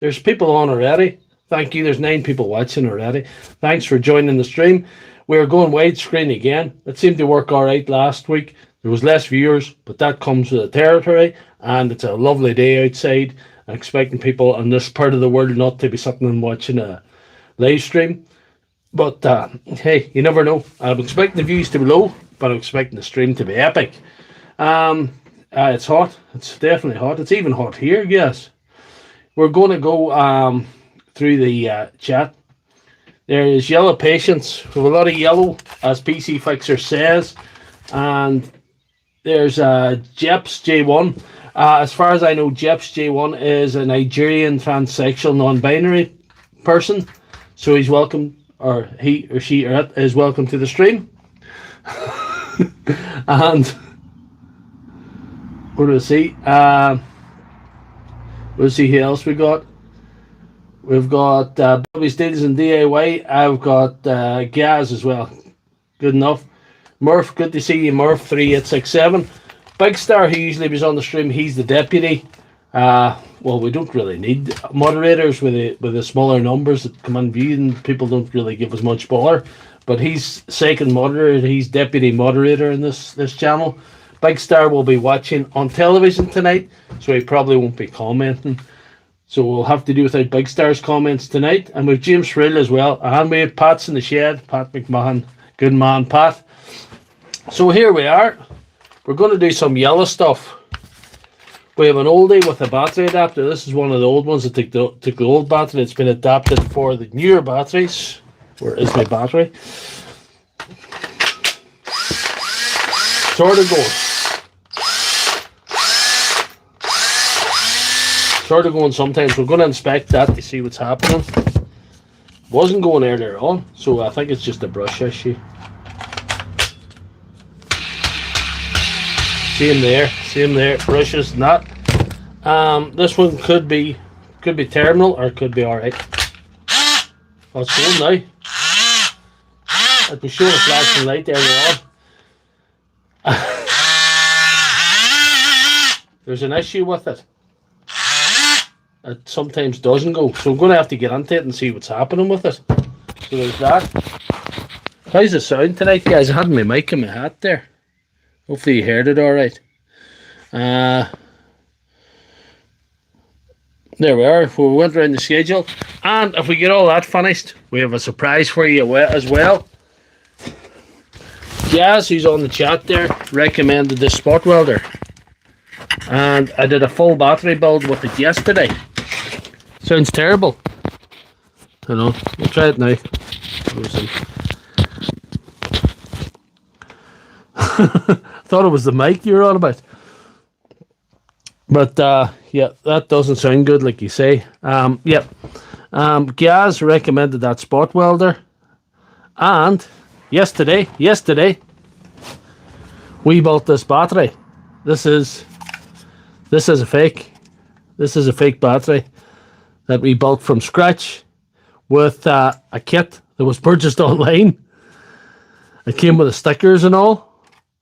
There's people on already. Thank you. There's 9 people watching already. Thanks for joining the stream. We're going widescreen again. It seemed to work all right last week. There was less viewers, but that comes with the territory, and it's a lovely day outside. I'm expecting people on this part of the world not to be sitting and watching a live stream. But hey, you never know. I'm expecting the views to be low, but I'm expecting the stream to be epic. It's hot. It's definitely hot. It's even hot here, yes. We're going to go through the chat. There is yellow patience. We have a lot of yellow, as PC Fixer says. And there's Jeps J1. As far as I know, Jeps J1 is a Nigerian transsexual non-binary person. So he's welcome, or he or she or it is welcome to the stream. And what do we see? We'll see who else we got. We've got Bobby's Deals and DIY. I've got Gaz as well. Good enough. Murph, good to see you, Murph 3867. Big Star, who usually was on the stream, he's the deputy. Well, we don't really need moderators with the smaller numbers that come on view, and people don't really give us much bother. But he's second moderator. He's deputy moderator in this channel. Big Star will be watching on television tonight, so he probably won't be commenting. So we'll have to do without Big Star's comments tonight. And with James Frill as well. And we have Pat's in the shed. Pat McMahon. Good man, Pat. So here we are. We're going to do some yellow stuff. We have an oldie with a battery adapter. This is one of the old ones that took the old battery. It's been adapted for the newer batteries. Where is my battery? Sort of going sometimes. We're going to inspect that to see what's happening. Wasn't going earlier on, so I think it's just a brush issue. Same there, brushes, not. This one could be terminal, or it could be alright. Oh, it's going now. I'd be showing a flashing light earlier on. There's an issue with it. It sometimes doesn't go, so I'm going to have to get into it and see what's happening with it. So there's that. How's the sound tonight, guys? I had my mic in my hat there. Hopefully you heard it alright. There we are. We went around the schedule. And if we get all that finished, we have a surprise for you as well. Jazz, who's on the chat there, recommended this spot welder. And I did a full battery build with it yesterday. Sounds terrible. I know. We'll try it now. Thought it was the mic you were on about. But yeah, that doesn't sound good, like you say. Gaz recommended that spot welder. And yesterday, we built this battery. This is a fake. This is a fake battery that we built from scratch with a kit that was purchased online. It came with the stickers and all,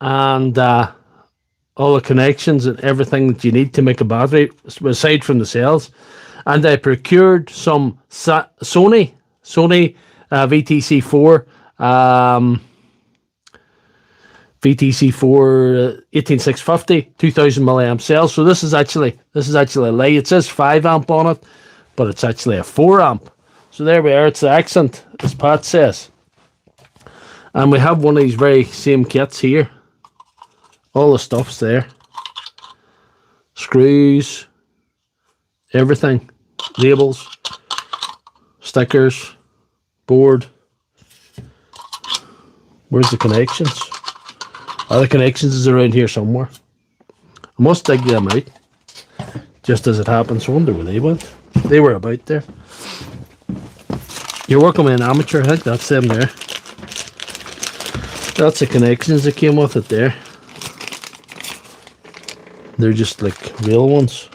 and all the connections and everything that you need to make a battery, aside from the cells. And I procured some Sony VTC4 18650 2000 milliamp cells. So this is actually a lie. It says 5 amp on it, but it's actually a 4 amp. So there we are. It's the accent, as Pat says. And we have one of these very same kits here. All the stuff's there. Screws, everything, labels, stickers, board. Where's the connections? The connections is around here somewhere. I must dig them out. Just as it happens. I wonder where they went. They were about there. You're working with an amateur. I think that's them there. That's the connections that came with it there. They're just like real ones.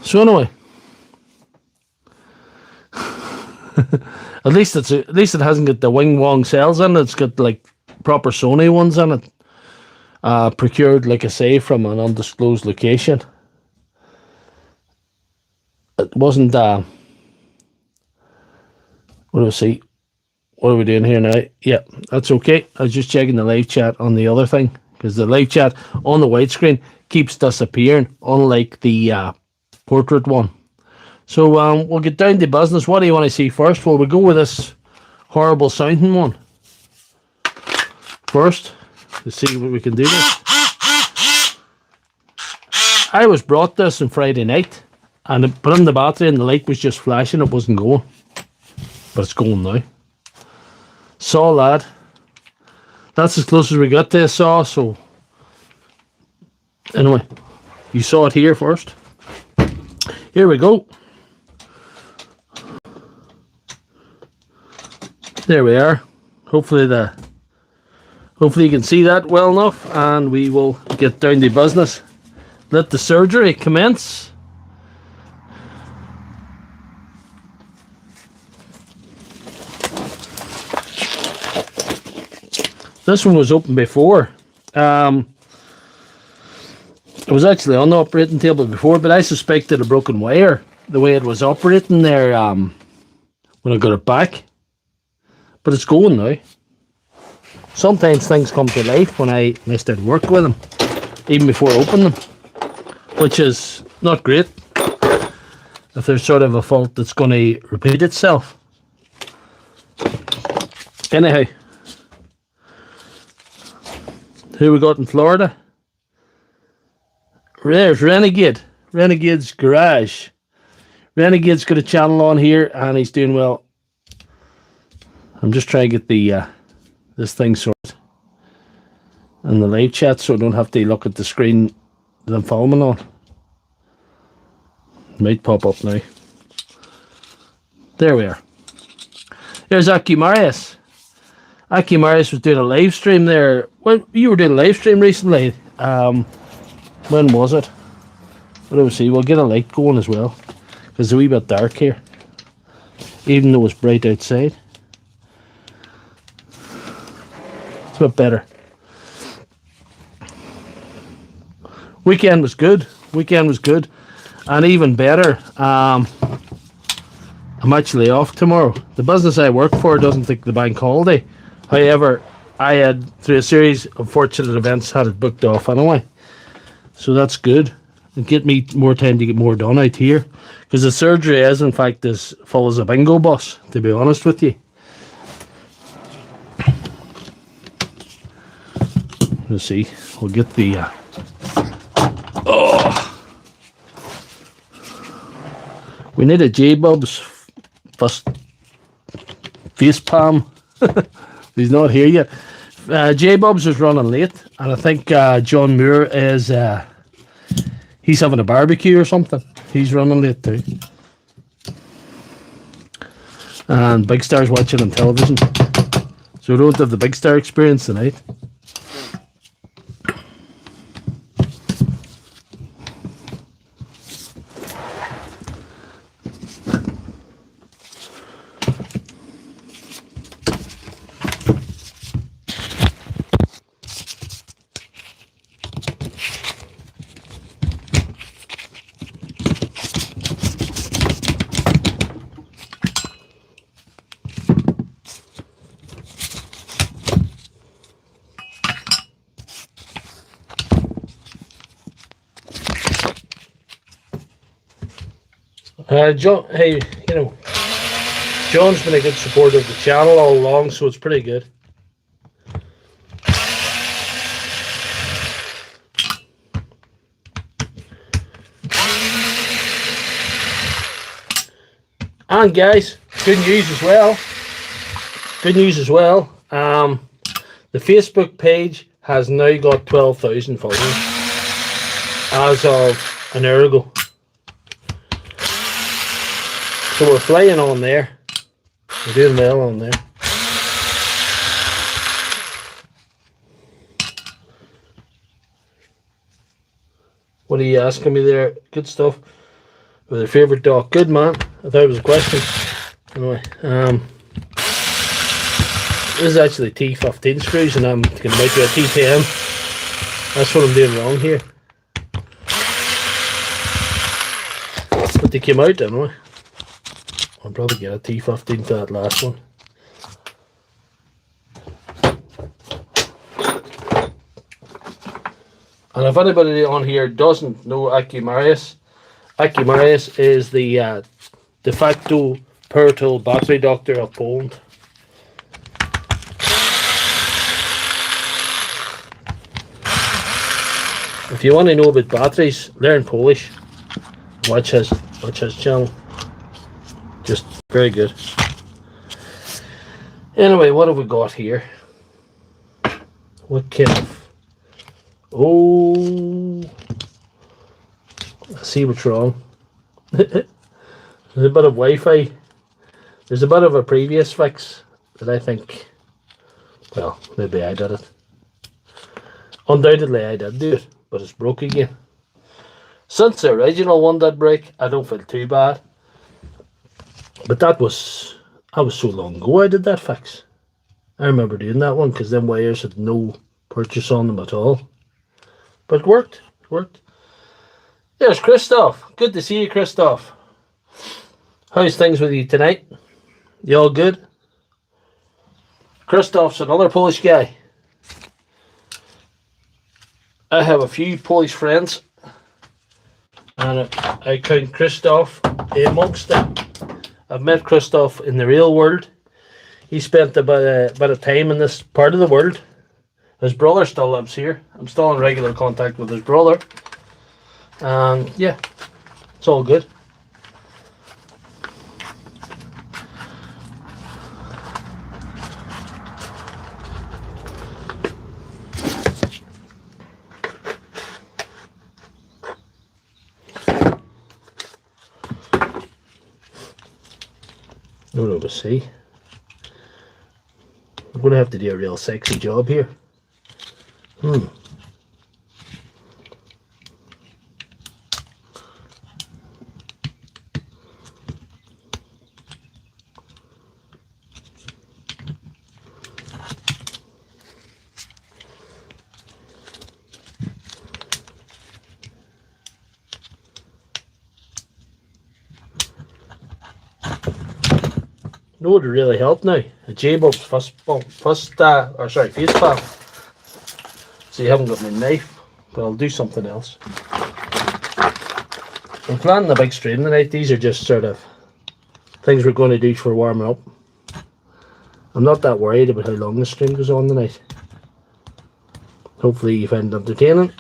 So anyway, at least it hasn't got the wing wong cells in it. It's got like proper Sony ones in it. Procured, like I say, from an undisclosed location. it wasn't, what do I see? What are we doing here now? Yeah, that's okay. I was just checking the live chat on the other thing, because the live chat on the white screen keeps disappearing, unlike the portrait one. So we'll get down to business. What do you want to see first? Well, we'll go with this horrible sounding one first to see what we can do this. I was brought this on Friday night, and I put in the battery and the light was just flashing. It wasn't going, but it's going now. Saw that. That's as close as we got to a saw. So anyway, you saw it here first. Here we go. There we are. Hopefully you can see that well enough, and we will get down to business. Let the surgery commence. This one was open before. It was actually on the operating table before, but I suspected a broken wire the way it was operating there when I got it back. But it's going now. Sometimes things come to life when I start work with them, even before I open them, which is not great if there's sort of a fault that's going to repeat itself. Anyhow, who we got in Florida? There's Renegade. Renegade's Garage. Renegade's got a channel on here and he's doing well. I'm just trying to get the this thing sorted in the live chat so I don't have to look at the screen that I'm filming on. It might pop up now. There we are. There's Aki Marius. Aki Marius was doing a live stream there. Well, you were doing a live stream recently. When was it? What do we see? We'll get a light going as well, because it's a wee bit dark here, even though it's bright outside. It's a bit better. Weekend was good. And even better, I'm actually off tomorrow. The business I work for doesn't take the bank holiday. However, I had, through a series of fortunate events, had it booked off anyway. So that's good. And get me more time to get more done out here. Because the surgery is, in fact, as full as a bingo bus, to be honest with you. Let's see. We'll get the... We need a J-Bub's first face palm. He's not here yet. J-Bub's is running late, and I think John Moore is he's having a barbecue or something. He's running late too. And Big Star's watching on television, so we don't have the Big Star experience tonight. John, hey, you know, John's been a good supporter of the channel all along, so it's pretty good. And guys, good news as well. The Facebook page has now got 12,000 followers as of an hour ago. So we're flying on there. We're doing well on there. What are you asking me there? Good stuff. With your favourite dog. Good, man. I thought it was a question. Anyway, this is actually T15 screws, and I'm going to make it a T10. That's what I'm doing wrong here. Put the came out anyway. I'll probably get a T15 for that last one. And if anybody on here doesn't know Acumarius is the de facto power tool battery doctor of Poland. If you want to know about batteries, learn Polish. Watch his channel. Just very good. Anyway, what have we got here? What kind of... Oh, I see what's wrong. There's a bit of Wi-Fi. There's a bit of a previous fix that I think, well, maybe I did it. Undoubtedly I did do it, but it's broke again. Since the original one did break, I don't feel too bad. But that was so long ago I did that fix. I remember doing that one because them wires had no purchase on them at all. But it worked. It worked. There's Christoph. Good to see you, Christoph. How's things with you tonight? You all good? Christoph's another Polish guy. I have a few Polish friends, and I count Christoph amongst them. I've met Christoph in the real world. He spent a bit of time in this part of the world. His brother still lives here. I'm still in regular contact with his brother. And yeah, it's all good. No, no, to see. I'm going to have to do a real sexy job here. No, it really helped now. A J-Bulb's face palm. So you haven't got my knife, but I'll do something else. I'm planning a big stream tonight. These are just sort of things we're going to do for warming up. I'm not that worried about how long the stream goes on tonight. Hopefully you find it entertaining.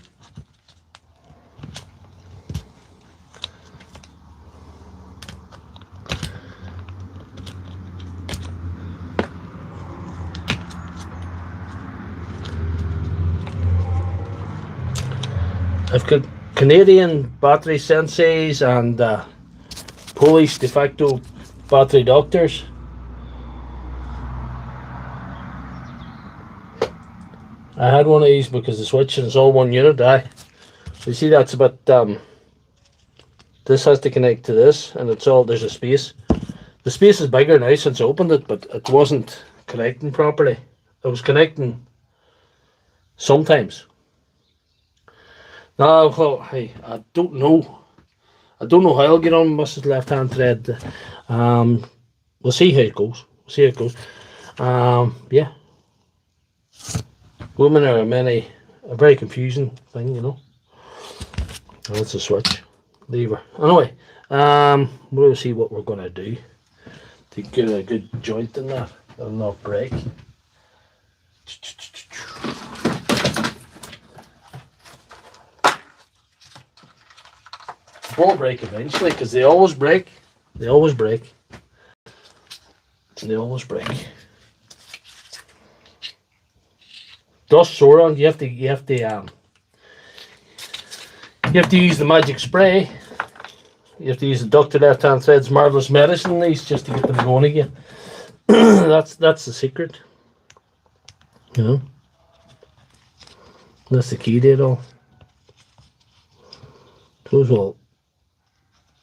I've got Canadian battery senseis and Polish de facto battery doctors. I had one of these because the switching is all one unit. You see that's a bit, this has to connect to this, and it's all, there's a space. The space is bigger now since I opened it, but it wasn't connecting properly. It was connecting sometimes. Now, well, hey, I don't know how I'll get on with Mrs. Left Hand Thread. We'll see how it goes. Yeah. Women are a very confusing thing, you know. Oh, that's a switch. Lever. Anyway, we'll see what we're gonna do to get a good joint in that. That'll not break. Will break eventually because they always break. They always break. Dust sore on. You have to use the magic spray. You have to use the Doctor Lefthandthread's marvelous medicine in these just to get them going again. That's the secret. You know. That's the key to it all. Those will.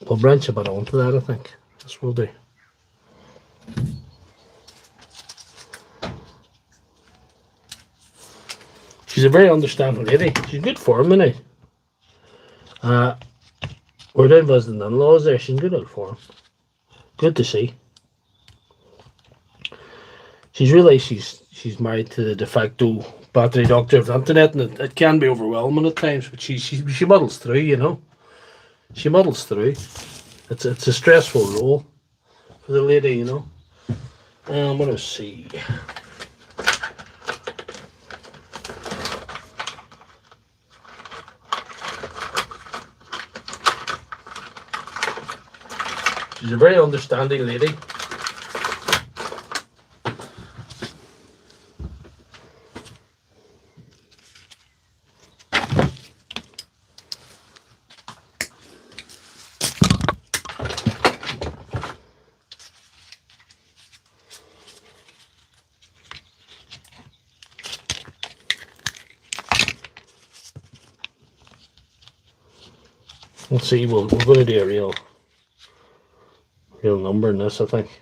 We'll branch a bit onto that, I think. This will do. She's a very understanding lady. She's good for me now. We're down visiting in-laws there. She's good out for him. Good to see. She's realised she's married to the de facto battery doctor of the internet, and it can be overwhelming at times. But she muddles through, you know. She muddles through. It's a stressful role for the lady, you know. What else see? She's a very understanding lady. Let's see, we're going to do a real number in this, I think.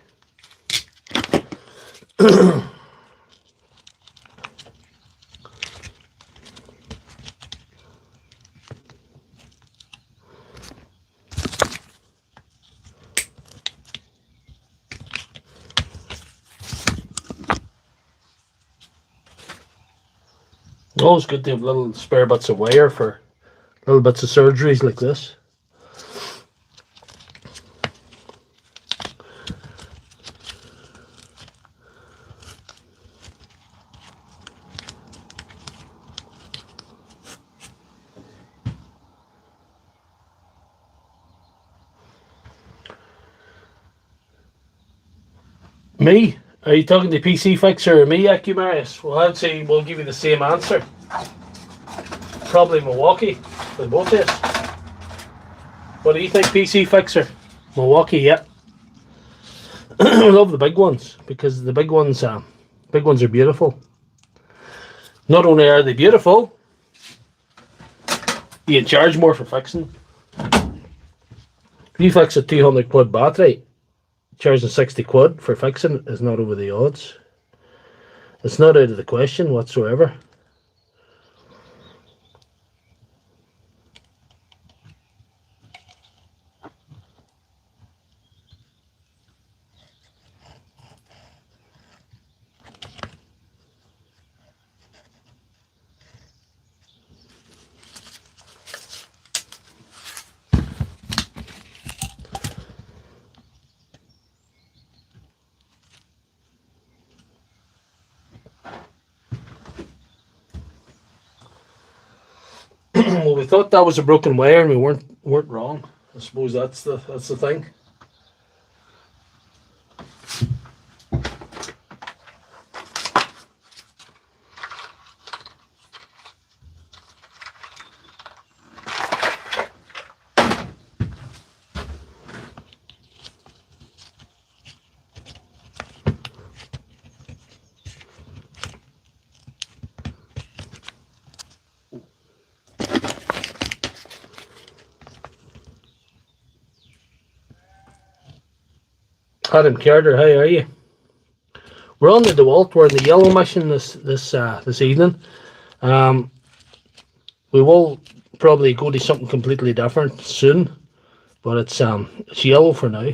Always good to have little spare bits of wire for little bits of surgeries like this. Me? Are you talking to PC Fixer or me, Acumarius? Well, I'd say we'll give you the same answer. Probably Milwaukee, for both of us. What do you think, PC Fixer? Milwaukee, yeah. I love the big ones because the big ones are beautiful. Not only are they beautiful, you can charge more for fixing. If you fix a 200 quid battery, charging 60 quid for fixing is not over the odds. It's not out of the question whatsoever. Well, we thought that was a broken wire, and we weren't wrong. I suppose that's the thing. Adam Carter, how are you? We're on the Dewalt. We're in the yellow mission this evening. We will probably go to something completely different soon, but it's yellow for now.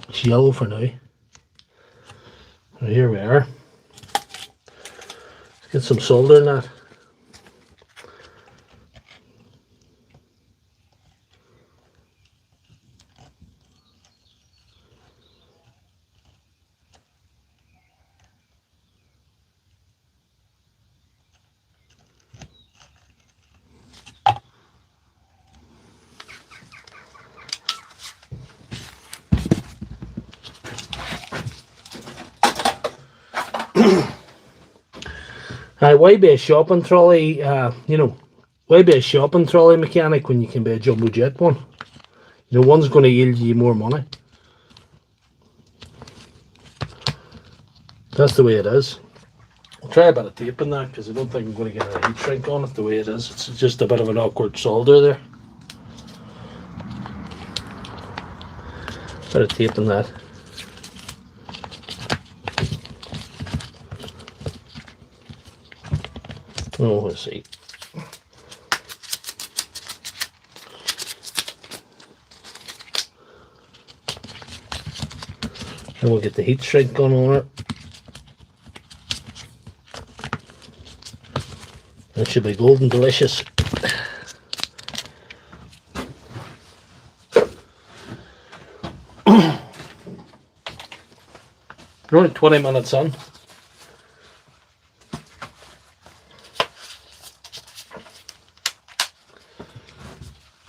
It's yellow for now. And here we are. Let's get some solder in that. Why be a shopping trolley, why be a shopping trolley mechanic when you can be a jumbo jet one? You know, one's going to yield you more money. That's the way it is. I'll try a bit of tape in that because I don't think I'm going to get a heat shrink on it the way it is. It's just a bit of an awkward solder there. Bit of tape in that. Oh, let's see. And we'll get the heat shrink gun on it. That should be golden delicious. We're only 20 minutes in.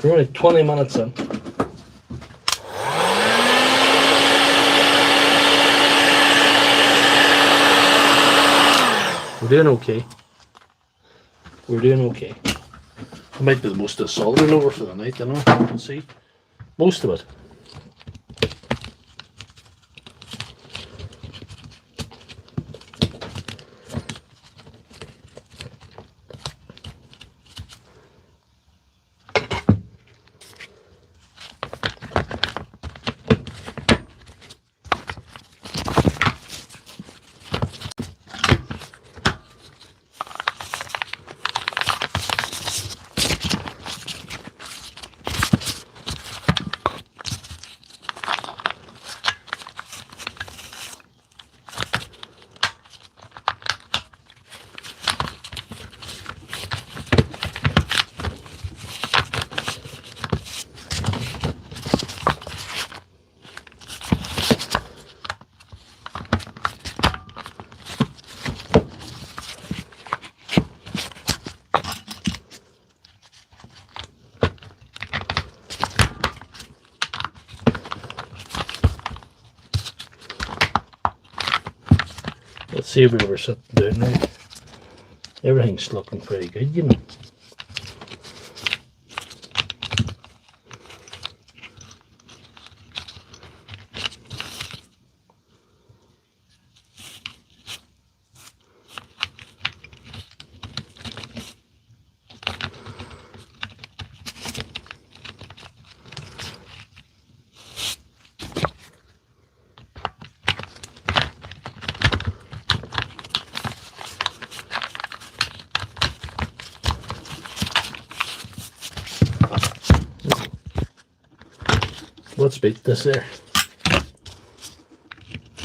We're only 20 minutes in. We're doing okay. We're doing okay. I might be most of the soldering over for the night, you know. We'll see. Most of it. Let's see if we were sitting down now. Everything's looking pretty good, you know. Let's beat this there.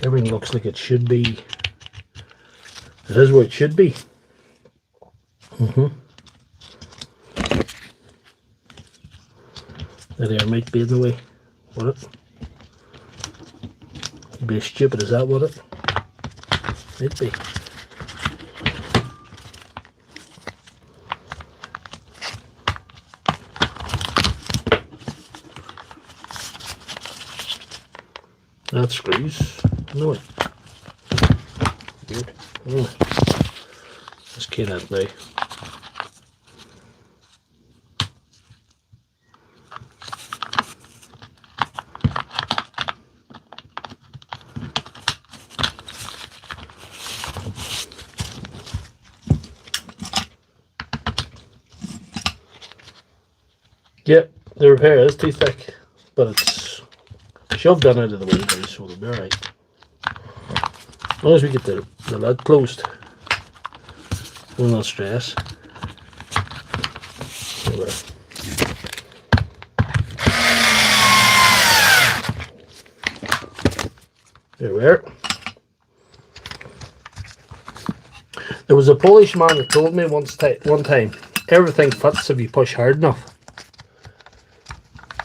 Everything looks like it should be. It is where it should be. That air might be in the way. What it? Be stupid, is that what it? Might be. That screws. No. Weird. Oh. Let's key that now. Yep, the repair is too thick, but it's shoved in out of the way now, so it'll be alright. As long as we get the lid closed, we'll not stress. There we are. There was a Polish man that told me one time, everything fits if you push hard enough.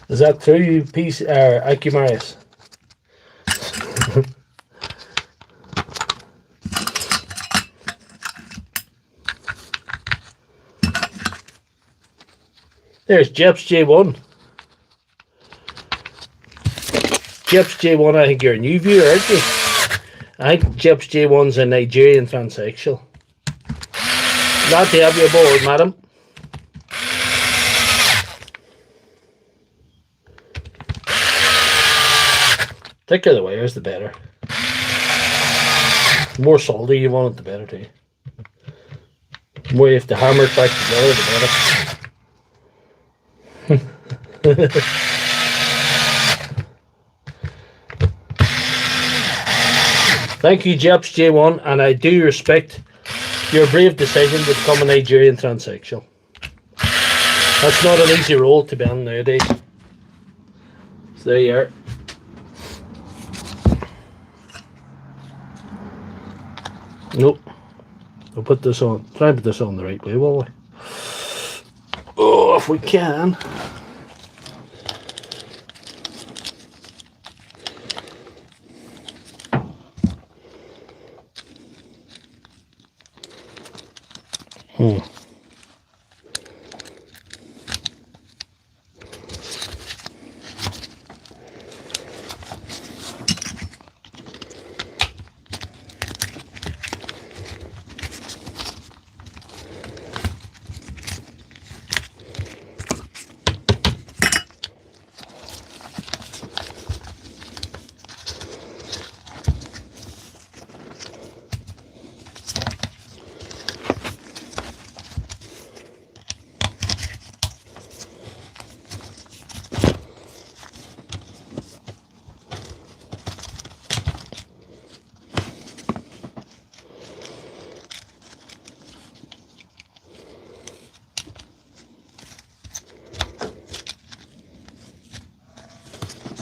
Is that true, Akimarius? There's Jeps J1. Jeps J1, I think you're a new viewer, aren't you? I think Jeps J1's a Nigerian transsexual. Glad to have you aboard, madam. Thicker the wires, the better. The more solder you want it, the better too. The more you have to hammer it back together, the better. Thank you, Jeps J1, and I do respect your brave decision to become a Nigerian transsexual. That's not an easy role to be on nowadays. So there you are. Nope. We'll put this on. Try and put this on the right way, will we? Oh, if we can.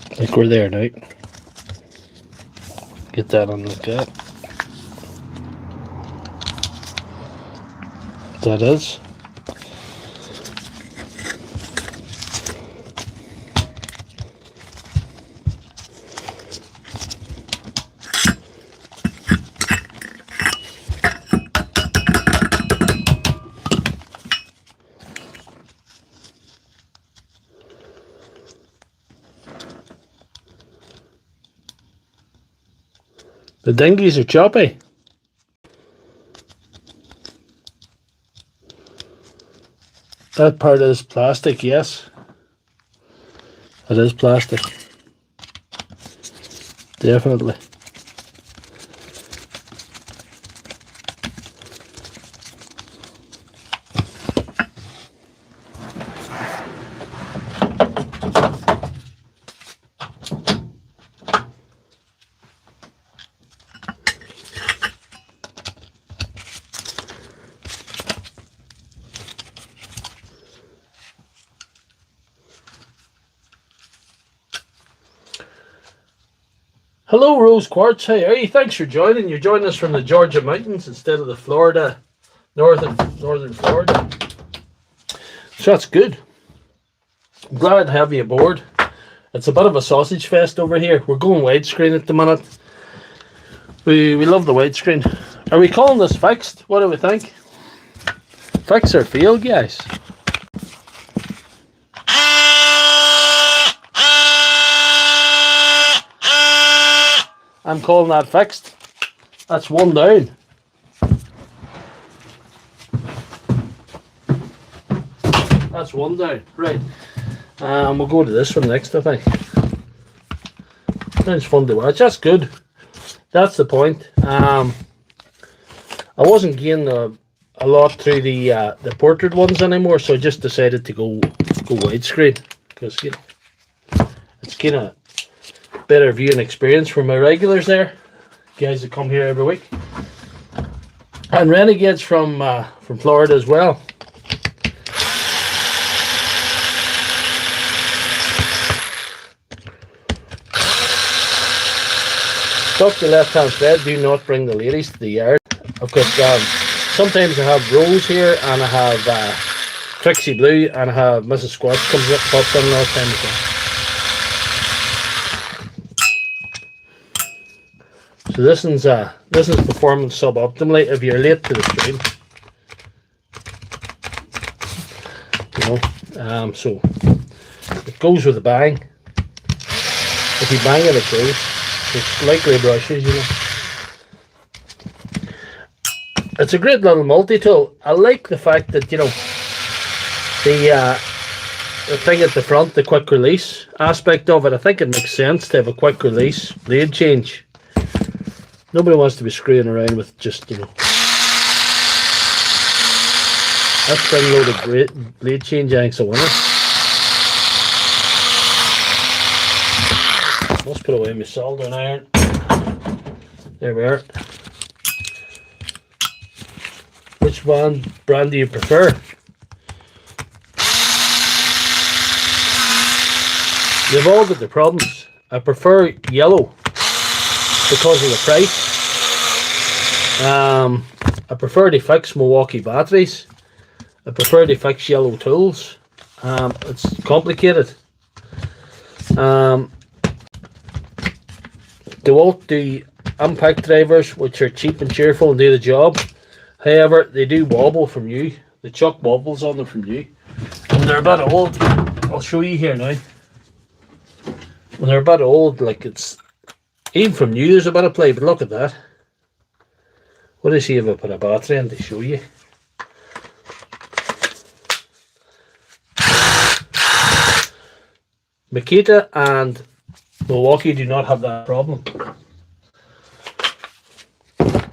I think we're there now. Get that on like that. That is. The dinghies are choppy. That part is plastic, yes. It is plastic. Definitely. Hello, Rose Quartz. How are you? Thanks for joining. You're joining us from the Georgia mountains instead of the Florida, northern Florida. So that's good. I'm glad to have you aboard. It's a bit of a sausage fest over here. We're going widescreen at the minute. We love the widescreen. Are we calling this fixed? What do we think? Fix or fail, guys? I'm calling that fixed. That's one down. That's one down. Right. We'll go to this one next, I think. Sounds fun to watch. That's good. That's the point. I wasn't getting a lot through the portrait ones anymore, so I just decided to go widescreen because, you know, it's kind of better viewing experience for my regulars there, guys that come here every week, and renegades from Florida as well. Doctor Lefthandthread, do not bring the ladies to the yard. I've got sometimes I have Rose here, and I have Trixie Blue, and I have Mrs. Squatch comes up, pops in all the time as well. So this is performing suboptimally if you're late to the stream. You know, so it goes with a bang. If you bang it, it goes. It's likely brushes, you know. It's a great little multi-tool. I like the fact that, you know, the thing at the front, the quick release aspect of it. I think it makes sense to have a quick release blade change. Nobody wants to be screwing around with just, you know, that spring loaded blade change yanks a winner. Let's put away my soldering iron. There we are. Which brand do you prefer? They've all got the problems. I prefer yellow because of the price. I prefer to fix Milwaukee batteries. I prefer to fix yellow tools. It's complicated. Dewalt do impact drivers, which are cheap and cheerful and do the job. However, they do wobble from you. The chuck wobbles on them from you. And they're a bit old. I'll show you here now. When they're a bit old, like it's even from new, there's a bit of play. But look at that. What is he if I put a battery in to show you? Makita and Milwaukee do not have that problem.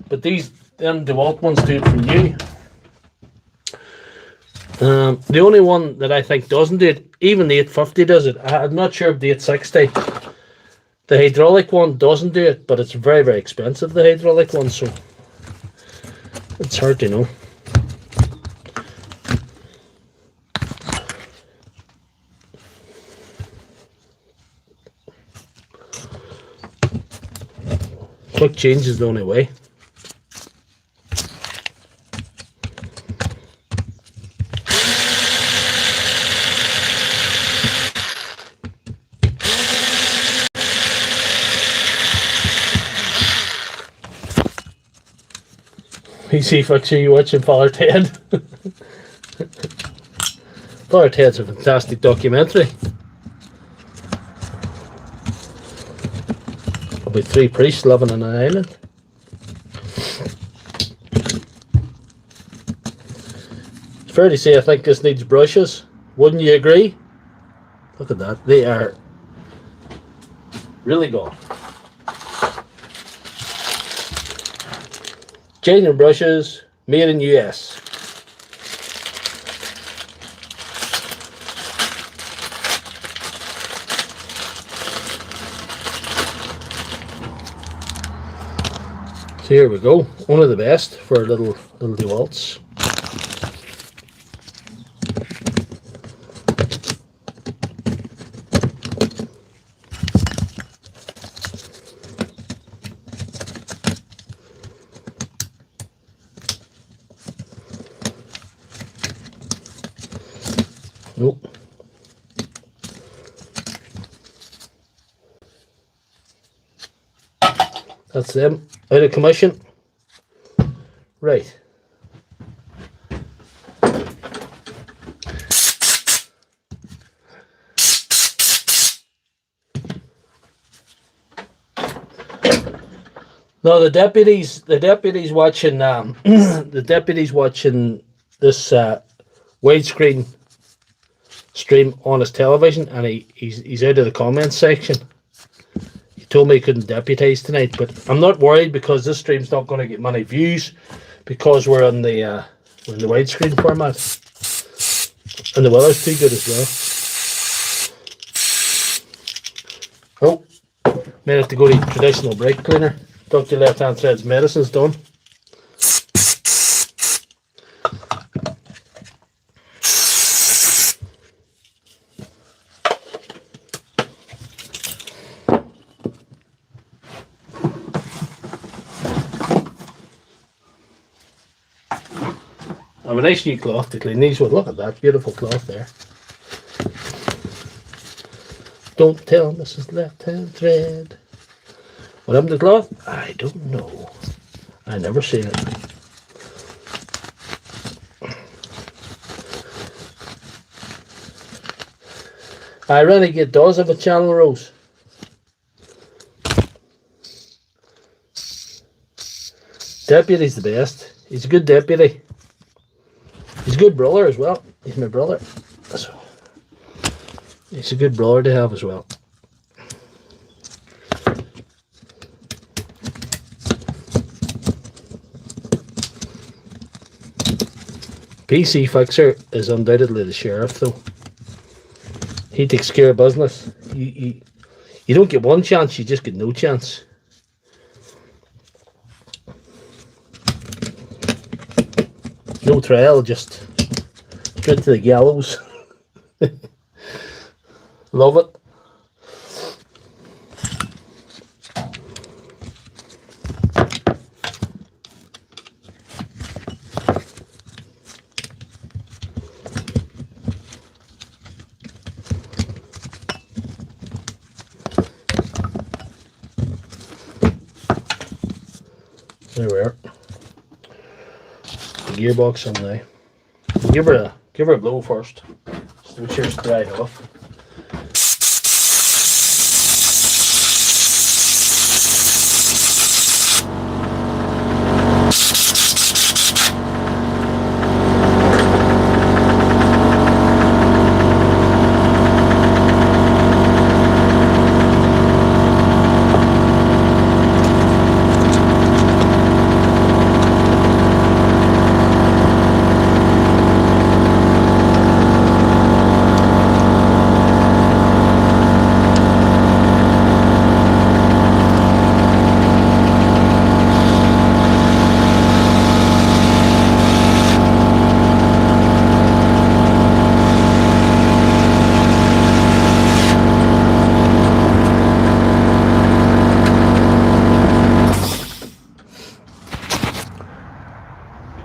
But them Dewalt ones do it from new. The only one that I think doesn't do it, even the 850 does it. I'm not sure if the 860. The hydraulic one doesn't do it, but it's very, very expensive, the hydraulic one, so it's hard to know. Quick change is the only way. PC Fixer, you watching Father Ted? Father Ted's a fantastic documentary about 3 priests living on an island. It's fair to say I think this needs brushes. Wouldn't you agree? Look at that. They are really gone. Genuine brushes, made in US. So here we go. One of the best for little Dewalts. Nope. That's them out of commission. Right. No, the deputies watching the deputies watching this widescreen stream on his television, and he's out of the comments section. He told me he couldn't deputize tonight, but I'm not worried because this stream's not going to get many views because we're in the widescreen format, and the weather's too good as well. Oh, may have to go to traditional brake cleaner. Doctor Lefthandthread's medicine's done. I have a nice new cloth to clean these with. Look at that beautiful cloth there. Don't tell Mrs. Lefthandthread. What happened to the cloth? I don't know. I never seen it. Renegade does have a channel, Rose. Deputy's the best. He's a good deputy. He's a good brother as well. He's my brother. So he's a good brother to have as well. PC Fixer is undoubtedly the sheriff, though. He takes care of business. You don't get one chance, you just get no chance. No trial, just straight to the gallows. Love it. There we are. The gearbox on there. Give her a blow first. Just make sure it's dried off.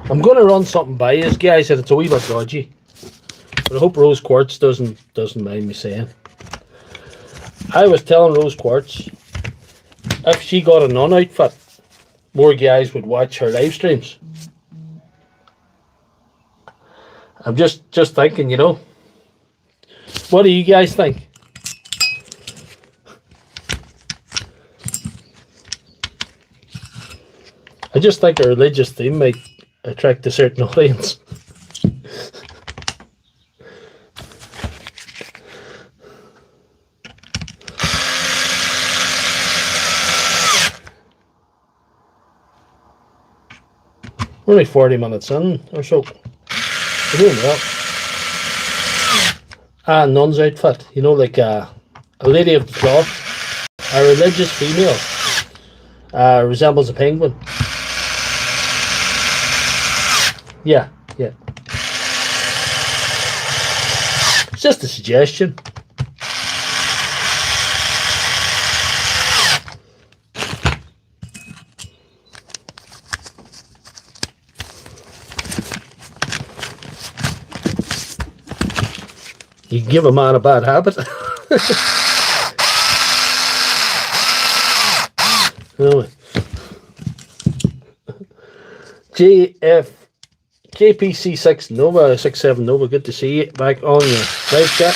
I'm going to run something by you guys that it's a wee bit dodgy, but I hope Rose Quartz doesn't mind me saying. I was telling Rose Quartz if she got a non-outfit, more guys would watch her live streams. I'm just thinking, you know. What do you guys think? I just think a religious theme might attract a certain audience. We're only 40 minutes in or so. We're doing well. A nun's outfit, you know, like a lady of the cloth, a religious female, resembles a penguin. Yeah. It's just a suggestion. You can give a man a bad habit. Anyway. JPC6 Nova 67 Nova, good to see you back on the live chat.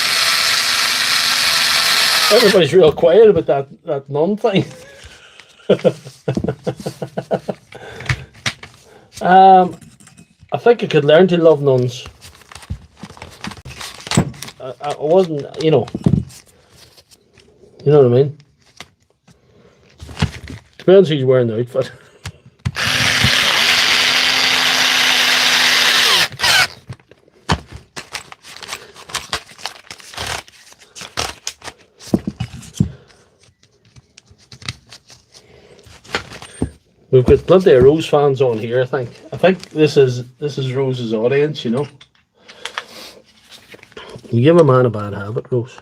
Everybody's real quiet about that nun thing. I think I could learn to love nuns. I wasn't, you know what I mean? Depends who's wearing the outfit. We've got plenty of Rose fans on here, I think. I think this is Rose's audience, you know. You give a man a bad habit, Rose.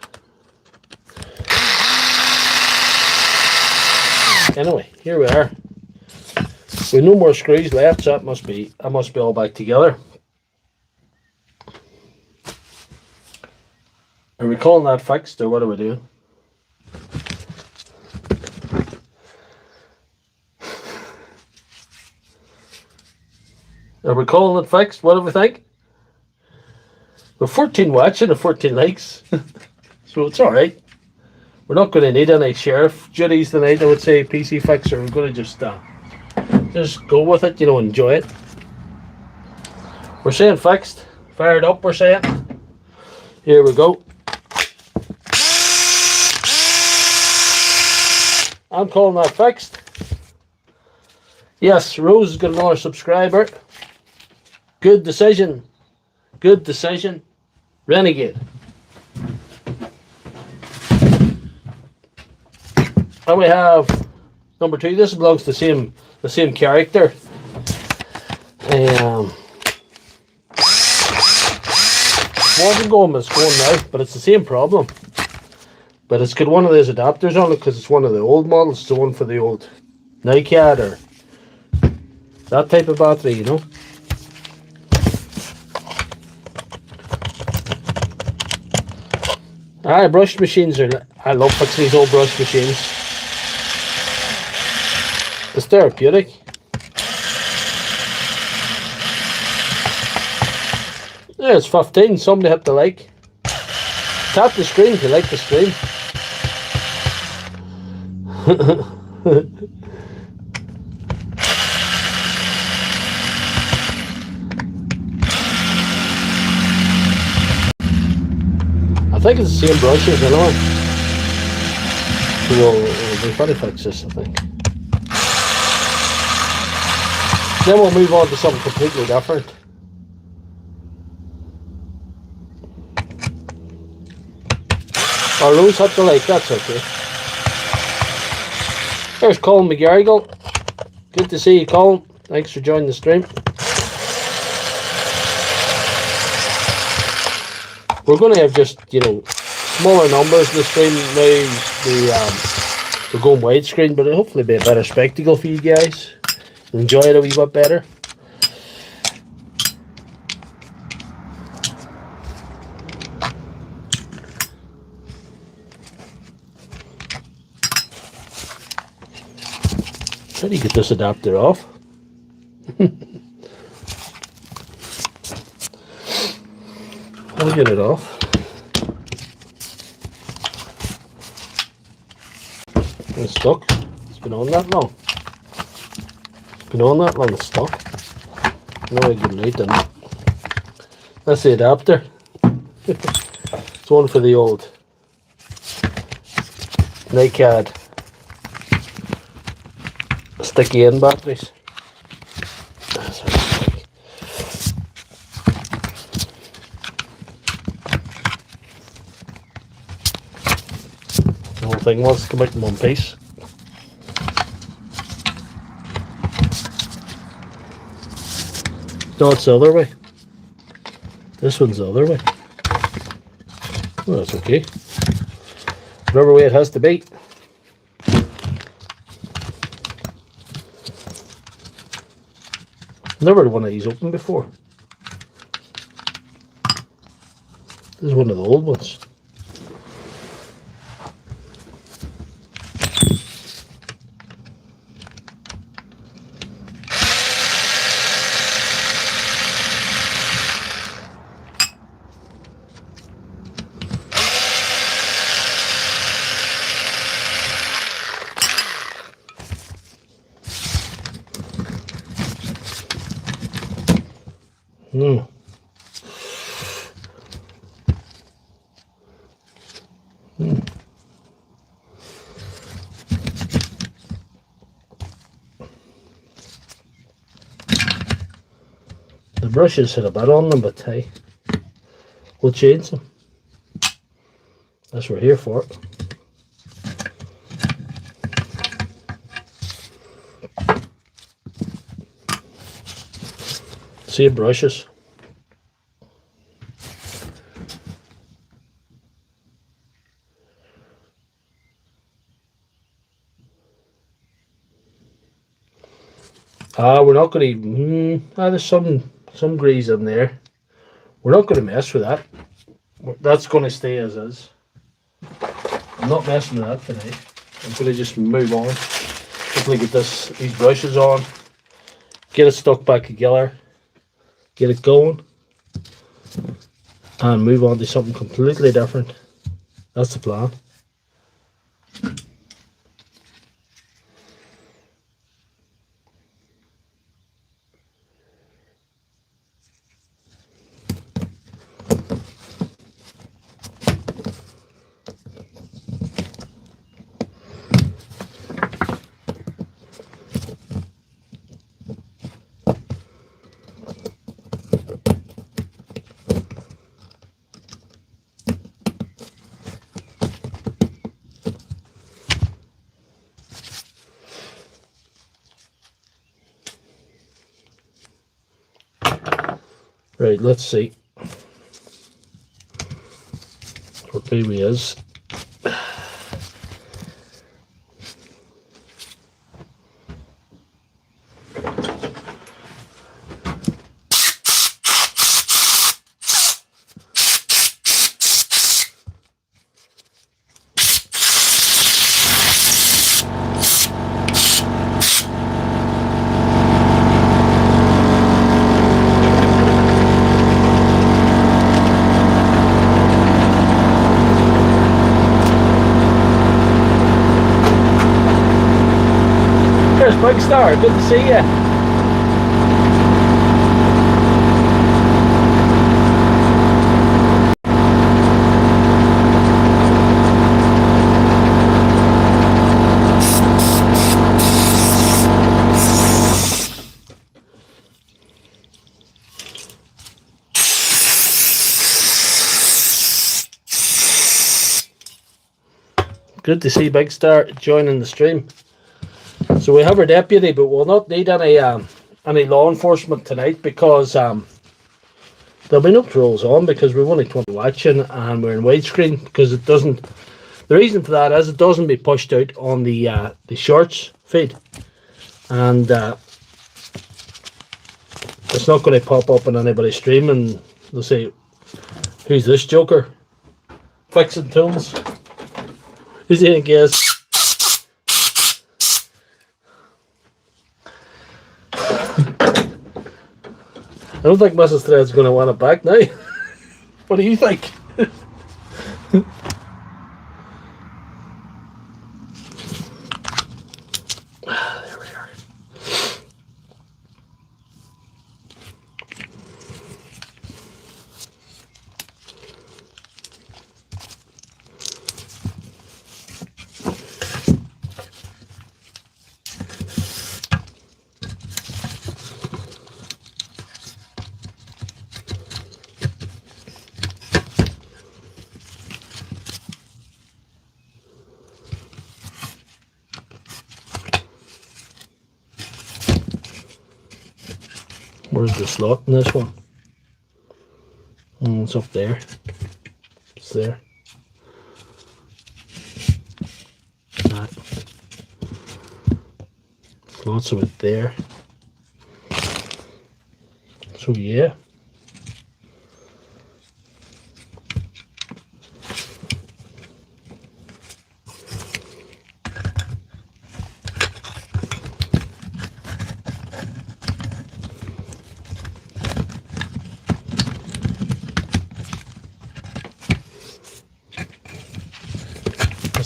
Anyway, here we are. With no more screws left, so I must be all back together. Are we calling that fixed, or what are we doing? Are we calling it fixed? What do we think? We're 14 watching and 14 likes. So it's alright. We're not going to need any sheriff duties tonight, I would say, PC Fixer. We're going to just go with it, you know, enjoy it. We're saying fixed. Fired up, we're saying. Here we go. I'm calling that fixed. Yes, Rose has got another subscriber. Good decision. Good decision. Renegade. And we have number 2. This belongs to the same character. Wasn't going, but it's going now. But it's the same problem. But it's got one of those adapters on it because it's one of the old models. It's the one for the old NiCad or that type of battery, you know. Brush machines I love fixing these old brush machines. It's therapeutic. Yeah, it's 15. Somebody hit the like. Tap the screen if you like the stream. I think it's the same brushes anyway. So we'll probably fix this, I think. Then we'll move on to something completely different. Our Rose hit the like, that's okay. There's Colin McGarrigle. Good to see you, Colin. Thanks for joining the stream. We're going to have just, smaller numbers in the stream now. We're going widescreen, but it'll hopefully be a better spectacle for you guys. Enjoy it a wee bit better. How do you get this adapter off? I'll get it off. It's stuck. It's been on that long. It's been on that long, it's stuck. No way getting out then. That's the adapter. It's one for the old NiCad sticky in batteries. The whole thing wants to come out in one piece. No, it's the other way. This one's the other way. Well, that's okay. Whatever way it has to be. Never had one of these open before. This is one of the old ones. The brushes had a bit on them, but hey, we'll change them. That's what we're here for. Same brushes. We're not going to. There's some grease in there. We're not going to mess with that. That's going to stay as is. I'm not messing with that today. I'm going to just move on. Hopefully get these brushes on. Get it stuck back together. Get it going. And move on to something completely different. That's the plan. Right, let's see what baby is. Cheers, Big Star. Good to see you. Good to see Big Star joining the stream. So we have our deputy, but we'll not need any law enforcement tonight because there'll be no patrols on because we're only 20 watching and we're in widescreen because it doesn't. The reason for that is it doesn't be pushed out on the shorts feed, and it's not going to pop up on anybody's stream and they'll say, "Who's this joker fixing tools? Who's in guess?" I don't think Mrs. Thread's going to want it back now. What do you think? There we are. Where's the slot in this one? It's up there. It's there. That. Slot's about there. So yeah.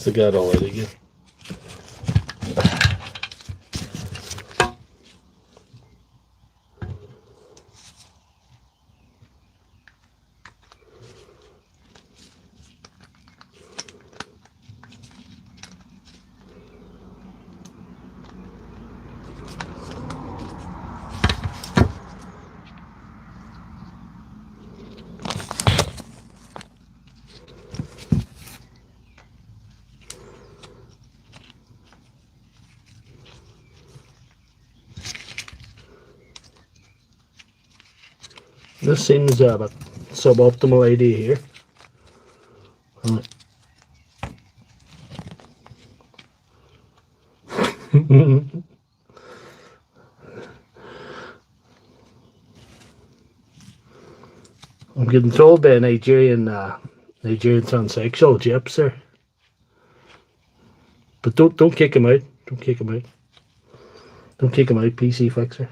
The guy already again. This seems a bit suboptimal idea here. I'm getting told by a Nigerian transsexual gyps there. But don't kick him out. Don't kick him out. Don't kick him out, PC fixer.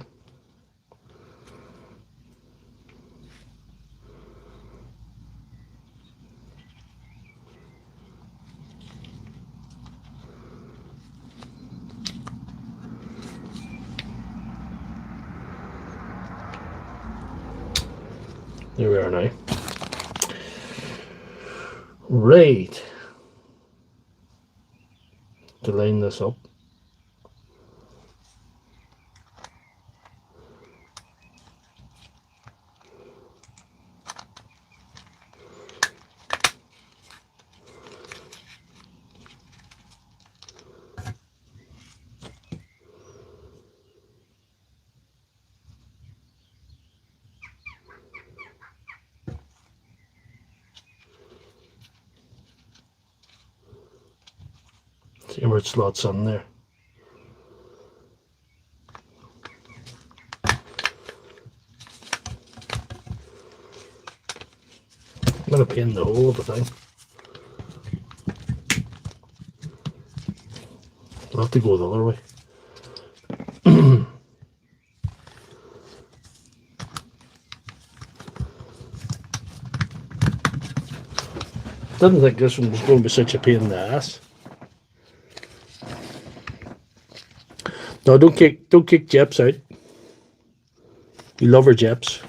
There we are now. Right. To line this up. See where it slots on there. I'm gonna pin the whole of the thing. I'll have to go the other way. Didn't think this one was going to be such a pain in the ass. No, don't kick Jeps out. You love her Jeps.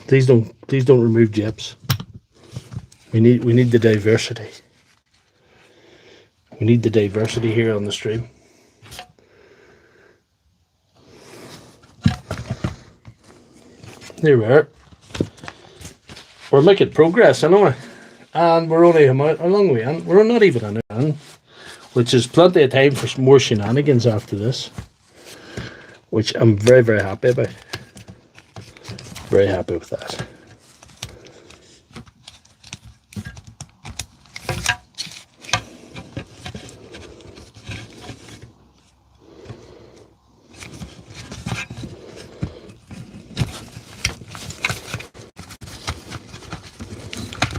Please don't remove Jeps. We need the diversity. We need the diversity here on the stream. There we are. We're making progress anyway. And we're only a long way in. We're not even an hour in, which is plenty of time for more shenanigans after this, which I'm very, very happy about. Very happy with that.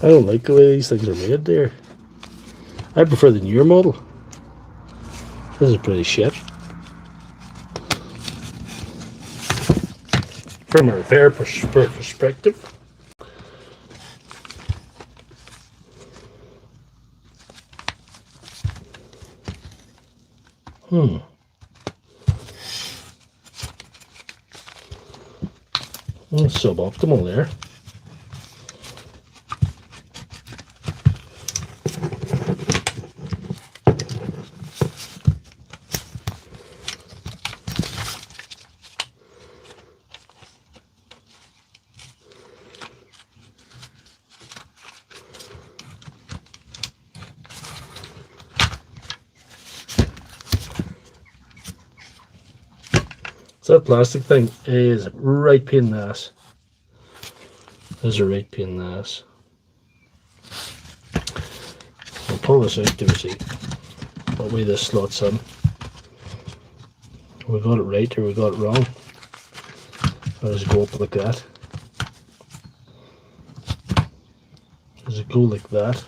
I don't like the way these things are made there. I prefer the newer model. This is pretty shit. From a repair perspective. Well, suboptimal there. So that plastic thing is right pain in the ass. This is a right pain in the ass. I'll pull this out to see what way this slots in. We got it right or we got it wrong. I'll just go up like that. Does it go like that?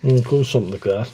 It goes something like that.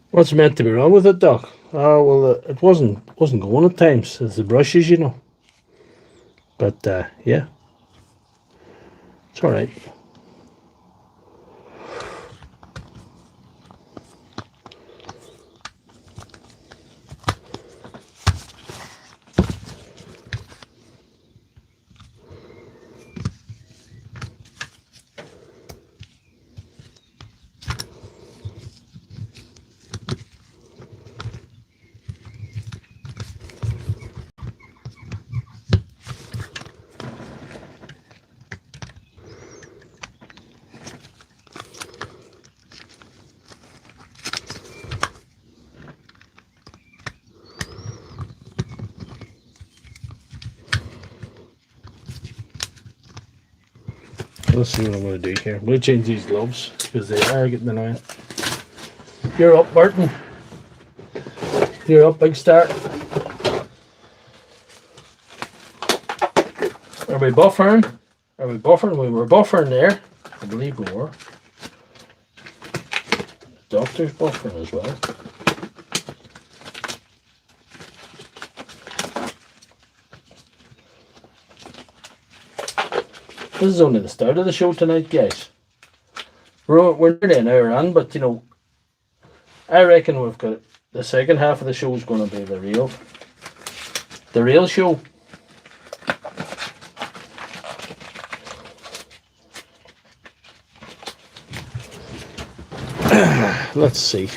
What's meant to be wrong with it, Doc? Oh, well, it wasn't going at times. It's the brushes, you know. But, yeah. It's alright. Let's see what I'm going to do here. I'm going to change these gloves because they are getting annoying. You're up, Martin. You're up, big star. Are we buffering? Are we buffering? We were buffering there. I believe we were. The doctor's buffering as well. This is only the start of the show tonight, guys. We're nearly an hour in, but you know, I reckon we've got the second half of the show is going to be the real show. Let's see.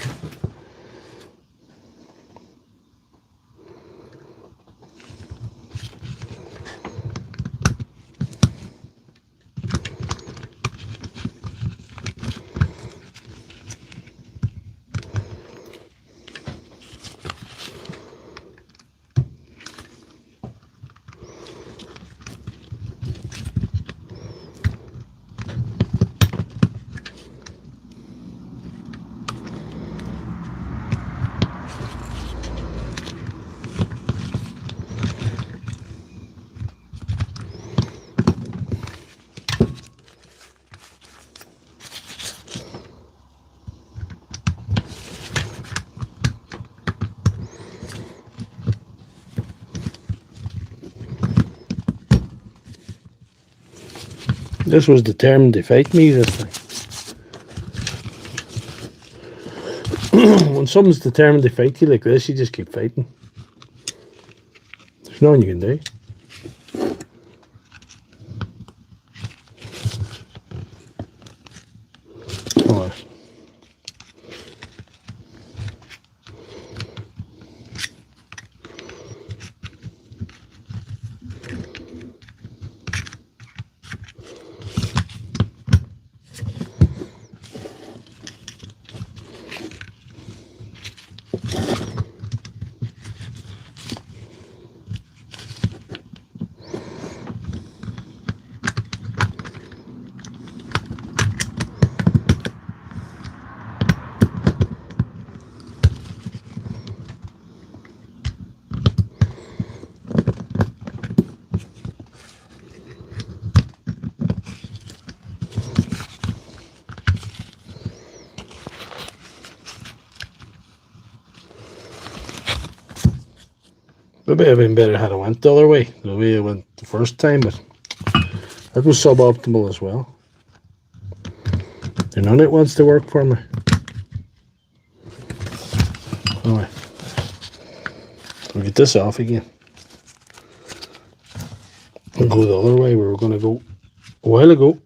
This was determined to fight me, this thing. When someone's determined to fight you like this, you just keep fighting. There's nothing you can do. Oh. Maybe I'd been better had I went the other way, the way I went the first time, but that was suboptimal as well. And none of it wants to work for me. Alright. We'll get this off again. We'll go the other way we were going to go a while ago.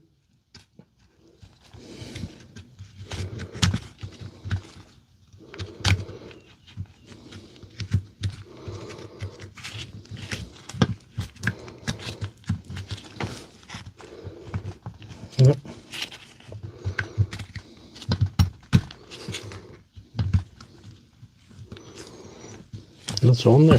Yep. That's on there.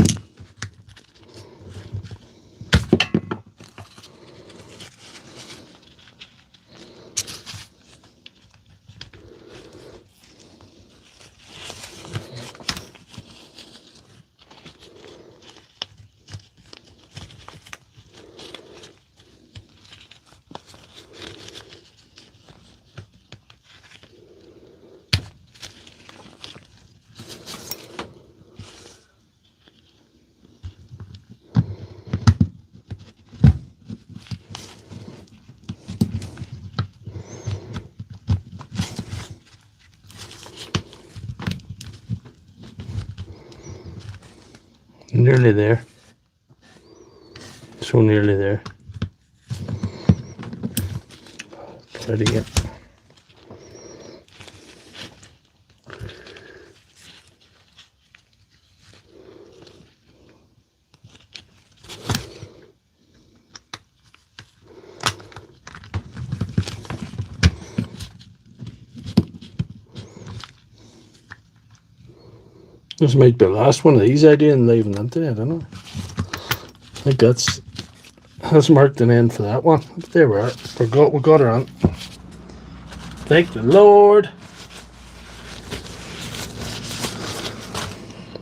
Nearly there. So nearly there. Try it again. This might be the last one of these I do and leaving them today, I don't know. I think that's marked an end for that one. There we are. We got her on. Thank the Lord.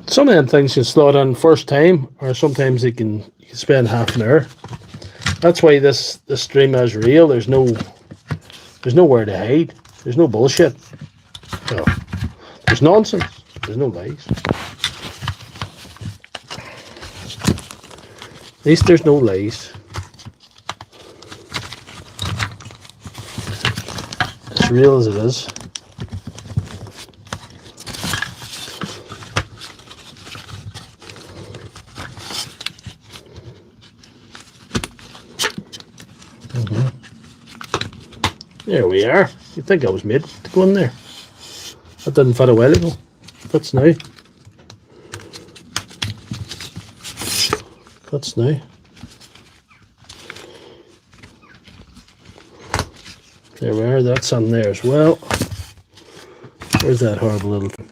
Some of them things can slot on first time, or sometimes you can spend half an hour. That's why this stream is real. There's nowhere to hide. There's no bullshit. No. There's nonsense. There's no lies. At least there's no lies. As real as it is. There we are. You'd think I was made to go in there. That didn't fit a while ago. That's now. That's now. There we are. That's on there as well. Where's that horrible little thing?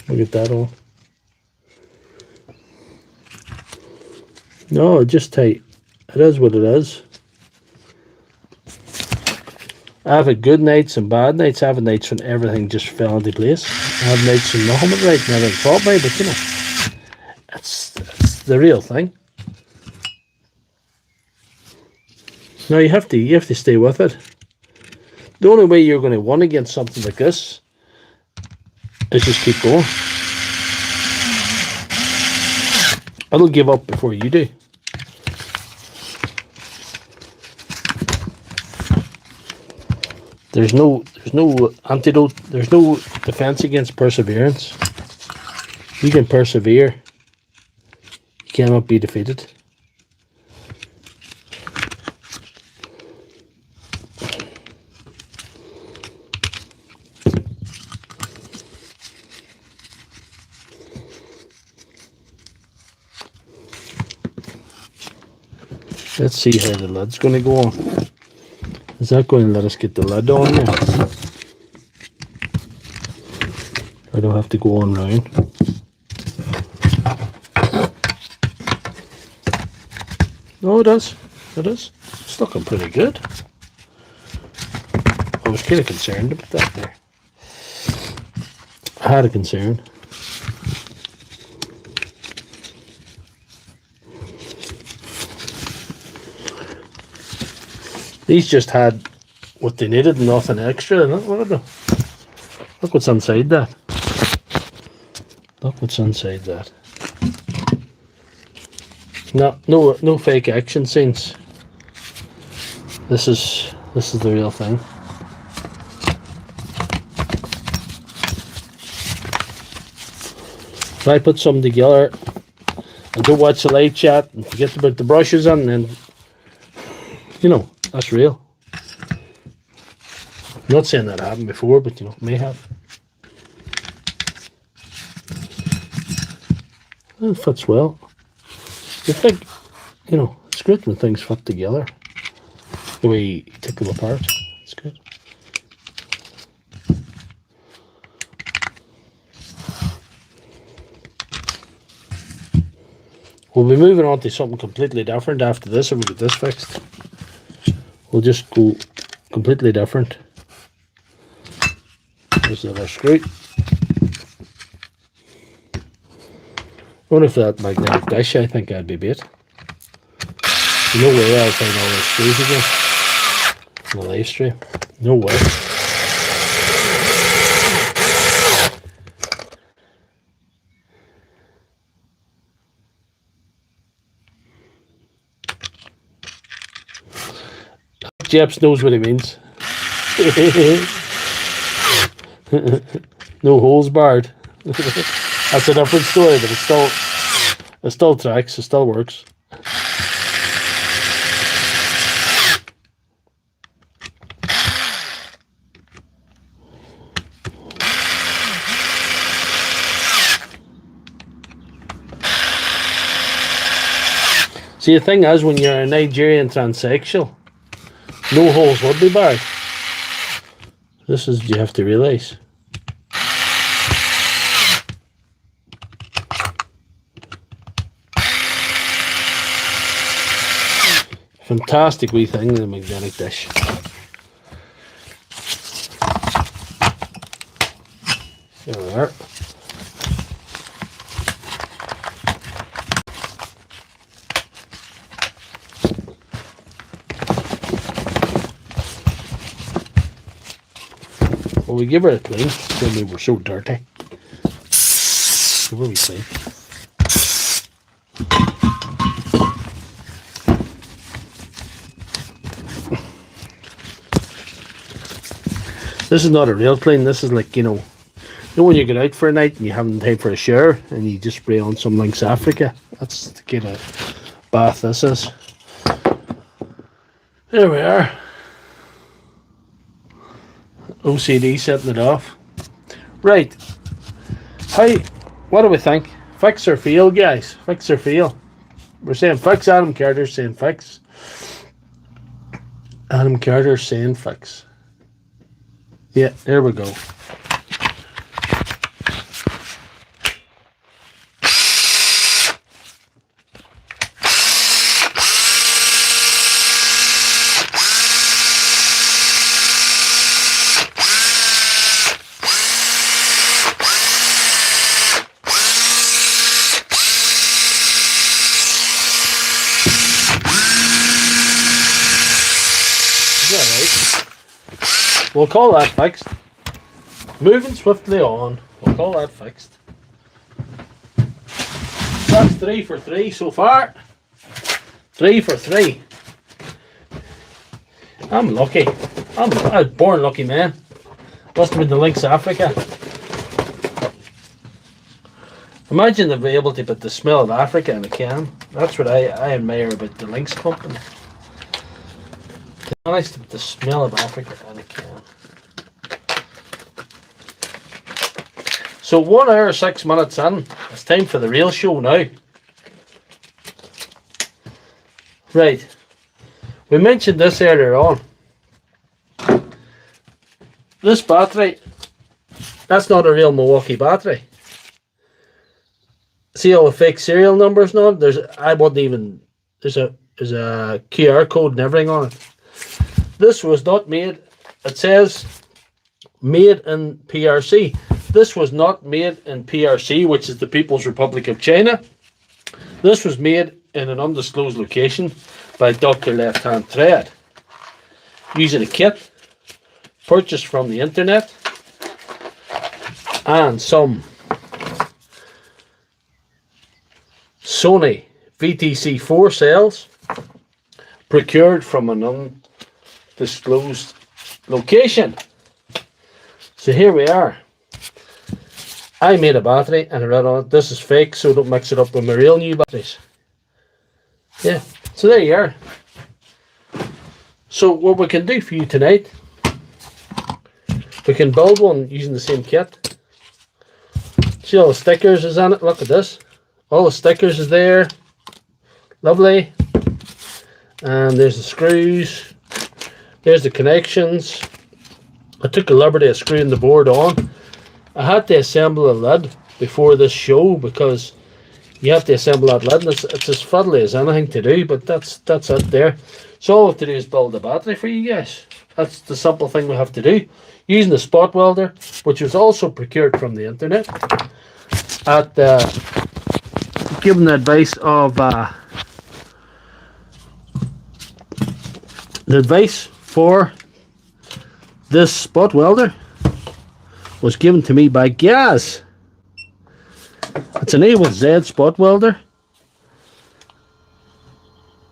We'll get that on. No, just tight. It is what it is. I've had good nights and bad nights. I've had nights when everything just fell into place. I have nights when nothing went right and everything caught me, but you know, that's the real thing. No, you have to stay with it. The only way you're going to win against something like this is just keep going. It'll give up before you do. There's no antidote. There's no defense against perseverance. You can persevere. You cannot be defeated. Let's see how the lid's going to go on. Is that going to let us get the lid on there? I don't have to go on round. No, it is. It is. It's looking pretty good. I was kind of concerned about that there. I had a concern. These just had what they needed, nothing extra. Look what's inside that. Look what's inside that. No fake action scenes. This is the real thing. If I put something together and don't watch the live chat and forget about the brushes on, then you know that's real. I'm not saying that happened before, but you know, it may have. It fits well. You think, you know, it's good when things fit together. The way you take them apart, it's good. We'll be moving on to something completely different after this, if we get this fixed. We'll just go completely different. There's the other screw. What if that magnetic dish? I think I'd be bait. No way I'll find all those screws again on the live stream. No way. Jeps knows what he means. No holes barred. That's a different story, but it still tracks, it still works. See, the thing is, when you're a Nigerian transsexual, no holes would be barred. This is, you have to realise. Fantastic wee thing, the magnetic dish. There we are. Well, we give her a clean. Then we were so dirty. Give her a wee clean. This is not a real clean. This is like, you know when you get out for a night and you haven't time for a shower and you just spray on some Lynx Africa. That's the kind of bath this is. There we are. OCD setting it off. Right. What do we think? Fix or fail, guys? Fix or fail? We're saying fix. Adam Carter's saying fix. Adam Carter's saying fix. Yeah, there we go. We'll call that fixed. Moving swiftly on. We'll call that fixed. That's 3 for 3 so far. 3 for 3. I'm lucky. I was born lucky, man. Must have been the Lynx Africa. Imagine to be able to put the smell of Africa in a can. That's what I admire about the Lynx company. They managed to put the smell of Africa in a can. So 1 hour 6 minutes in. It's time for the real show now. Right. We mentioned this earlier on. This battery, that's not a real Milwaukee battery. See all the fake serial numbers now? There's a QR code and everything on it. This was not made, it says made in PRC. This was not made in PRC, which is the People's Republic of China. This was made in an undisclosed location by Doctor Lefthandthread, using a kit purchased from the internet and some Sony VTC4 cells procured from an undisclosed location. So here we are. I made a battery and I read on it, this is fake, so don't mix it up with my real new batteries. Yeah, so there you are. So what we can do for you tonight, we can build one using the same kit. See all the stickers is on it, look at this. All the stickers is there. Lovely. And there's the screws. There's the connections. I took a liberty of screwing the board on. I had to assemble a lid before this show because you have to assemble that lid and it's as fiddly as anything to do, but that's it there. So all we have to do is build a battery for you guys. That's the simple thing we have to do. Using the spot welder, which was also procured from the internet, at given the advice of the advice for this spot welder was given to me by Gaz. It's an A with Z spot welder.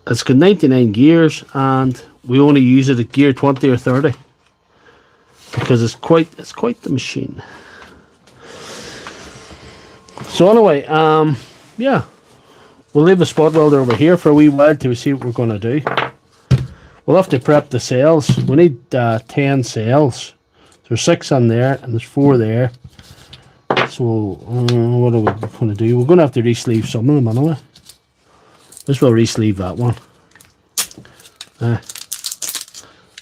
It's got 99 gears and we only use it at gear 20 or 30 because it's quite the machine. So anyway, yeah, we'll leave the spot welder over here for a wee while to see what we're going to do. We'll have to prep the cells. We need 10 cells. There's 6 on there and there's 4 there. So what are we going to do? We're going to have to re-sleeve some of them anyway. Let's well re-sleeve that one. There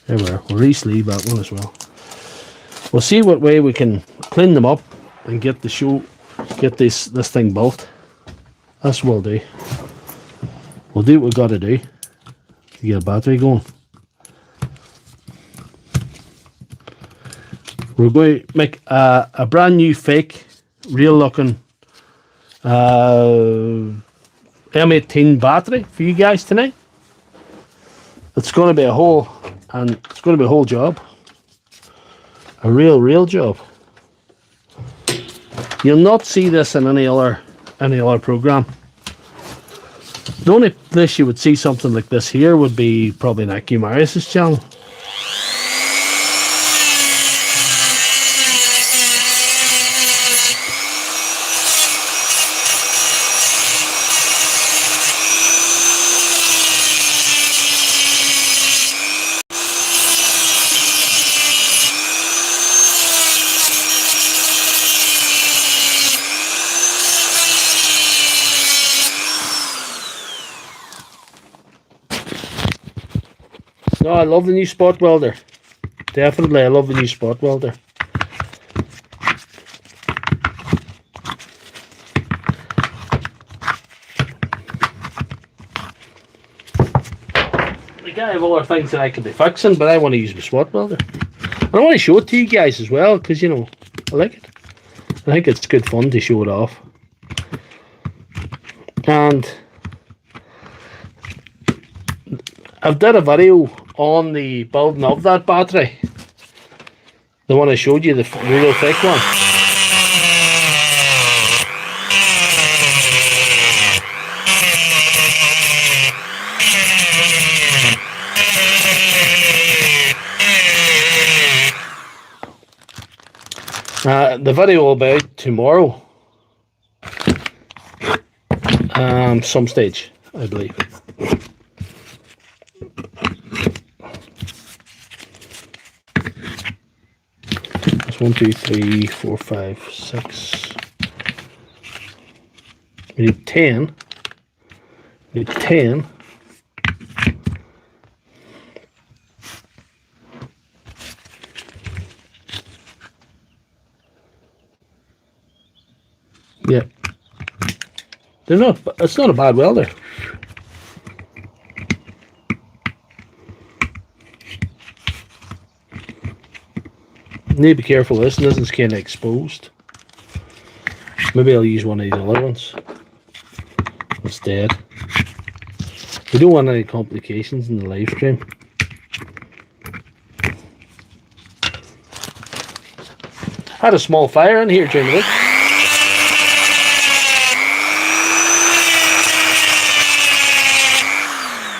we are. We'll re-sleeve that one as well. We'll see what way we can clean them up and get this thing built. That's what we'll do. We'll do what we've got to do to get a battery going. We're going to make a brand new fake, real looking M18 battery for you guys tonight. It's going to be a whole job. A real job. You'll not see this in any other program. The only place you would see something like this here would be probably in Aki Marius's channel. No, I love the new spot welder. Definitely, I love the new spot welder. Like, I have other things that I could be fixing, but I want to use my spot welder. And I want to show it to you guys as well, because, you know, I like it. I think it's good fun to show it off. And I've done a video on the building of that battery. The one I showed you, the real fake one. The video will be out tomorrow. Some stage, I believe. That's 1, 2, 3, 4, 5, 6. We need 10. We need 10. Yeah. They're not, it's not a bad welder. Need to be careful this isn't kind of exposed. Maybe I'll use one of these other ones instead. We don't want any complications in the live stream. Had a small fire in here during the week.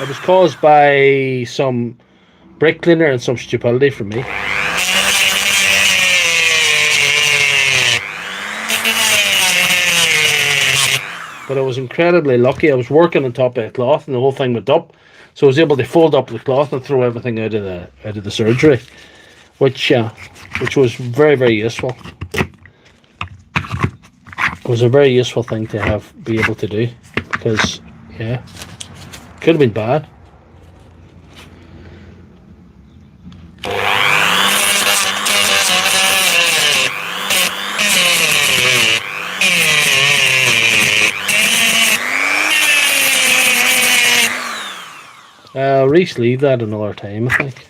It was caused by some brake cleaner and some stupidity from me. But I was incredibly lucky. I was working on top of a cloth and the whole thing went up, so I was able to fold up the cloth and throw everything out of the surgery, which was very, very useful. It was a very useful thing to be able to do, because yeah, could have been bad. I'll re-sleeve that another time, I think.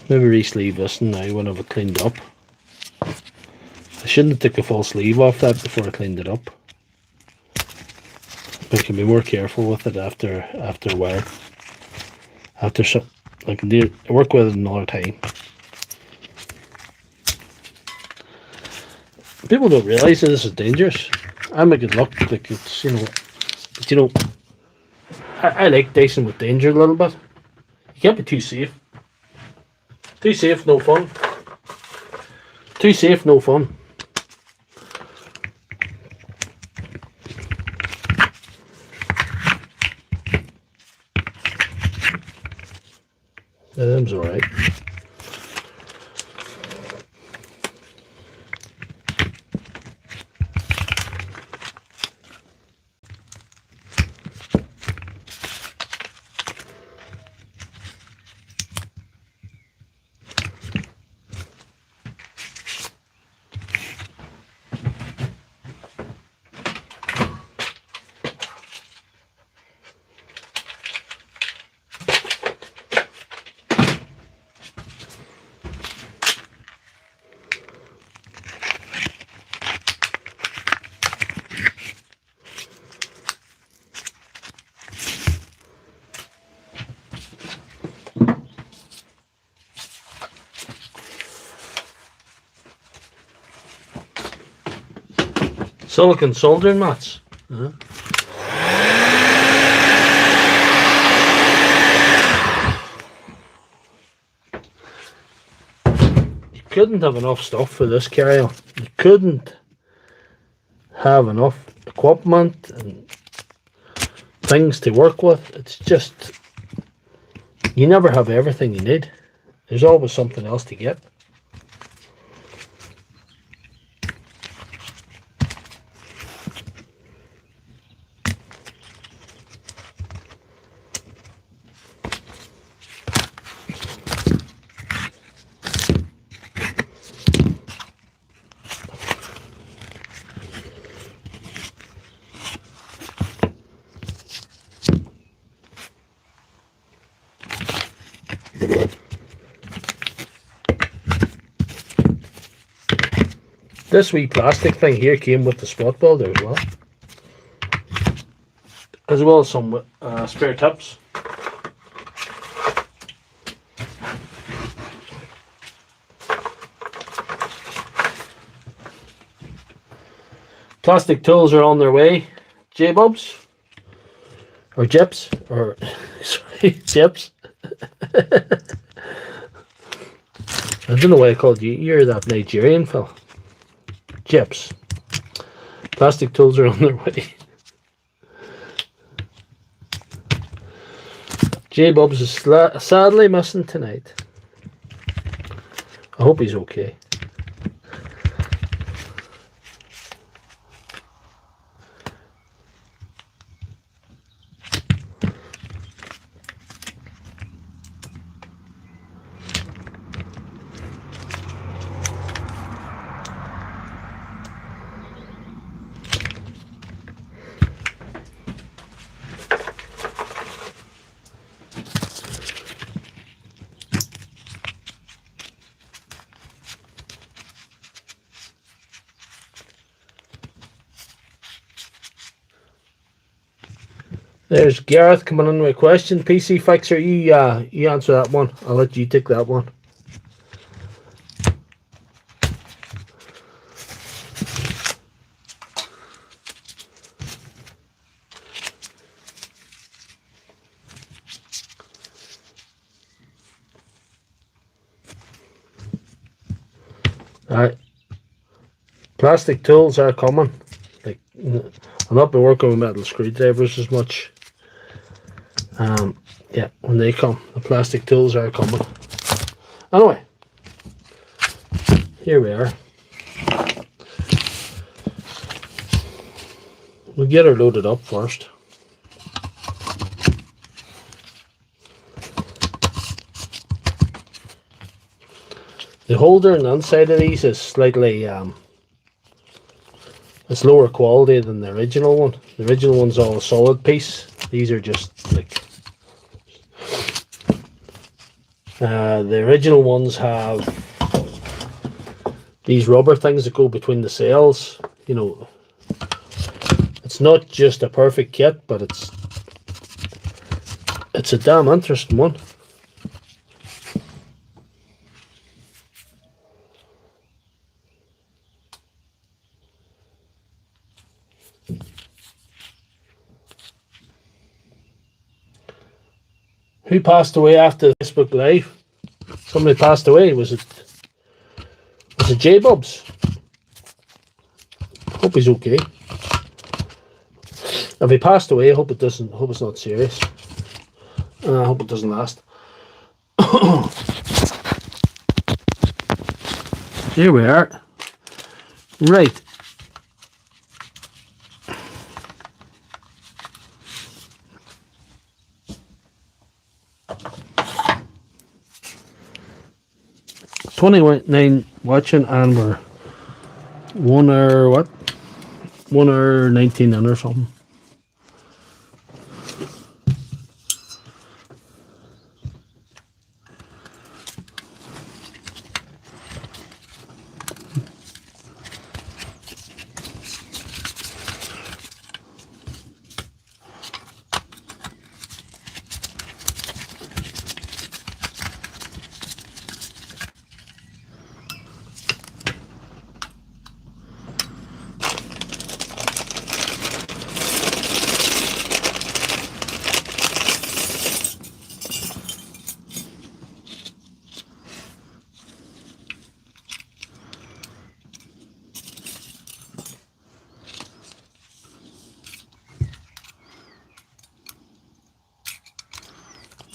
Maybe re-sleeve this now when I've cleaned up. I shouldn't have took a full sleeve off that before I cleaned it up. But I can be more careful with it after a while. After some, I can work with it another time. People don't realise that this is dangerous. I make it look like it's, but I like dicing with danger a little bit. You can't be too safe. Too safe, no fun. Too safe, no fun. Them's alright. Silicon soldering mats. You couldn't have enough stuff for this carrier. You couldn't have enough equipment and things to work with. It's just, you never have everything you need. There's always something else to get. This wee plastic thing here came with the spot welder as well as some spare tips. Plastic tools are on their way, J-Bubs, or Jips, or sorry, Jips. I don't know why I called you. You're that Nigerian fella. Chips. Plastic tools are on their way. J-Bubs is sadly missing tonight. I hope he's okay. There's Gareth coming in with a question. PC Fixer, you answer that one. I'll let you take that one. Alright. Plastic tools are coming. Like, I'm not been working with metal screwdrivers as much. Yeah, when they come, the plastic tools are coming. Anyway, here we are. We'll get her loaded up first. The holder on the inside of these is slightly it's lower quality than the original one. The original one's all a solid piece. These are just like the original ones have these rubber things that go between the cells. You know, it's not just a perfect kit, but it's a damn interesting one. Who passed away after Facebook Live? Somebody passed away. Was it J-Bubs? Hope he's okay. If he passed away, I hope it doesn't. Hope it's not serious. I hope it doesn't last. Here we are. Right. $29 watching, and we're 1 hour what? 1 hour 19 in or something.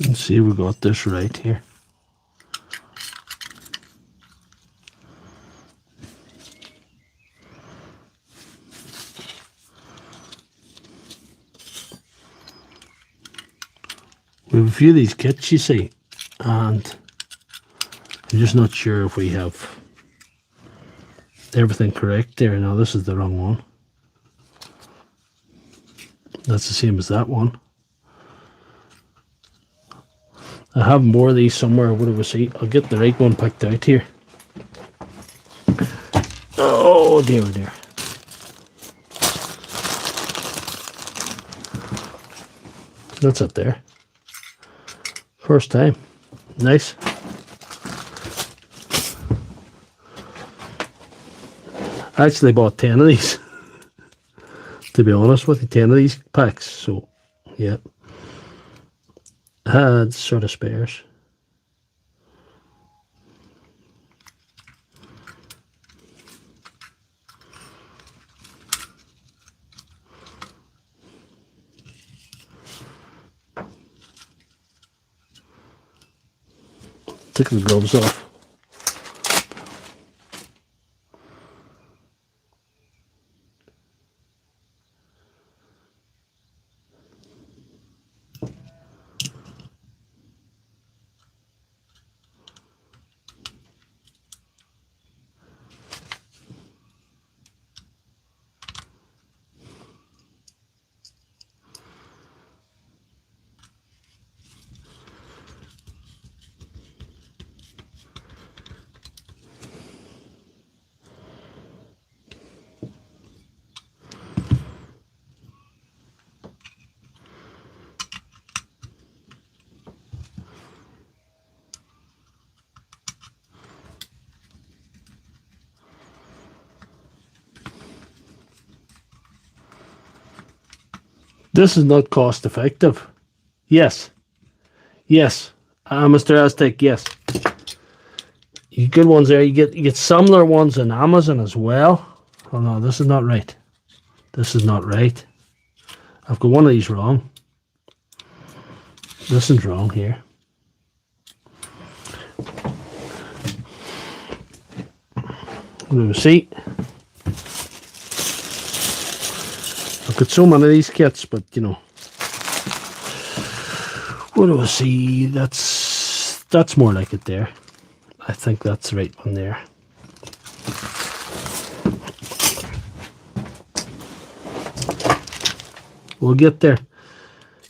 Let's see if we got this right here. We have a few of these kits, you see, and I'm just not sure if we have everything correct there. No, this is the wrong one. That's the same as that one. I have more of these somewhere. What do we see? I'll get the right one picked out here. Oh dear, oh dear. That's it there. First time. Nice. I actually bought 10 of these. To be honest with you, 10 of these packs. So, yeah. Had sort of spares. Take the gloves off. This is not cost effective. Yes. Yes. Mr. Aztec, yes. You get good ones there. You get similar ones on Amazon as well. Oh no, this is not right. This is not right. I've got one of these wrong. This is wrong here. See? I've got so many of these kits, but you know. What do I see? That's more like it there. I think that's the right one there. We'll get there.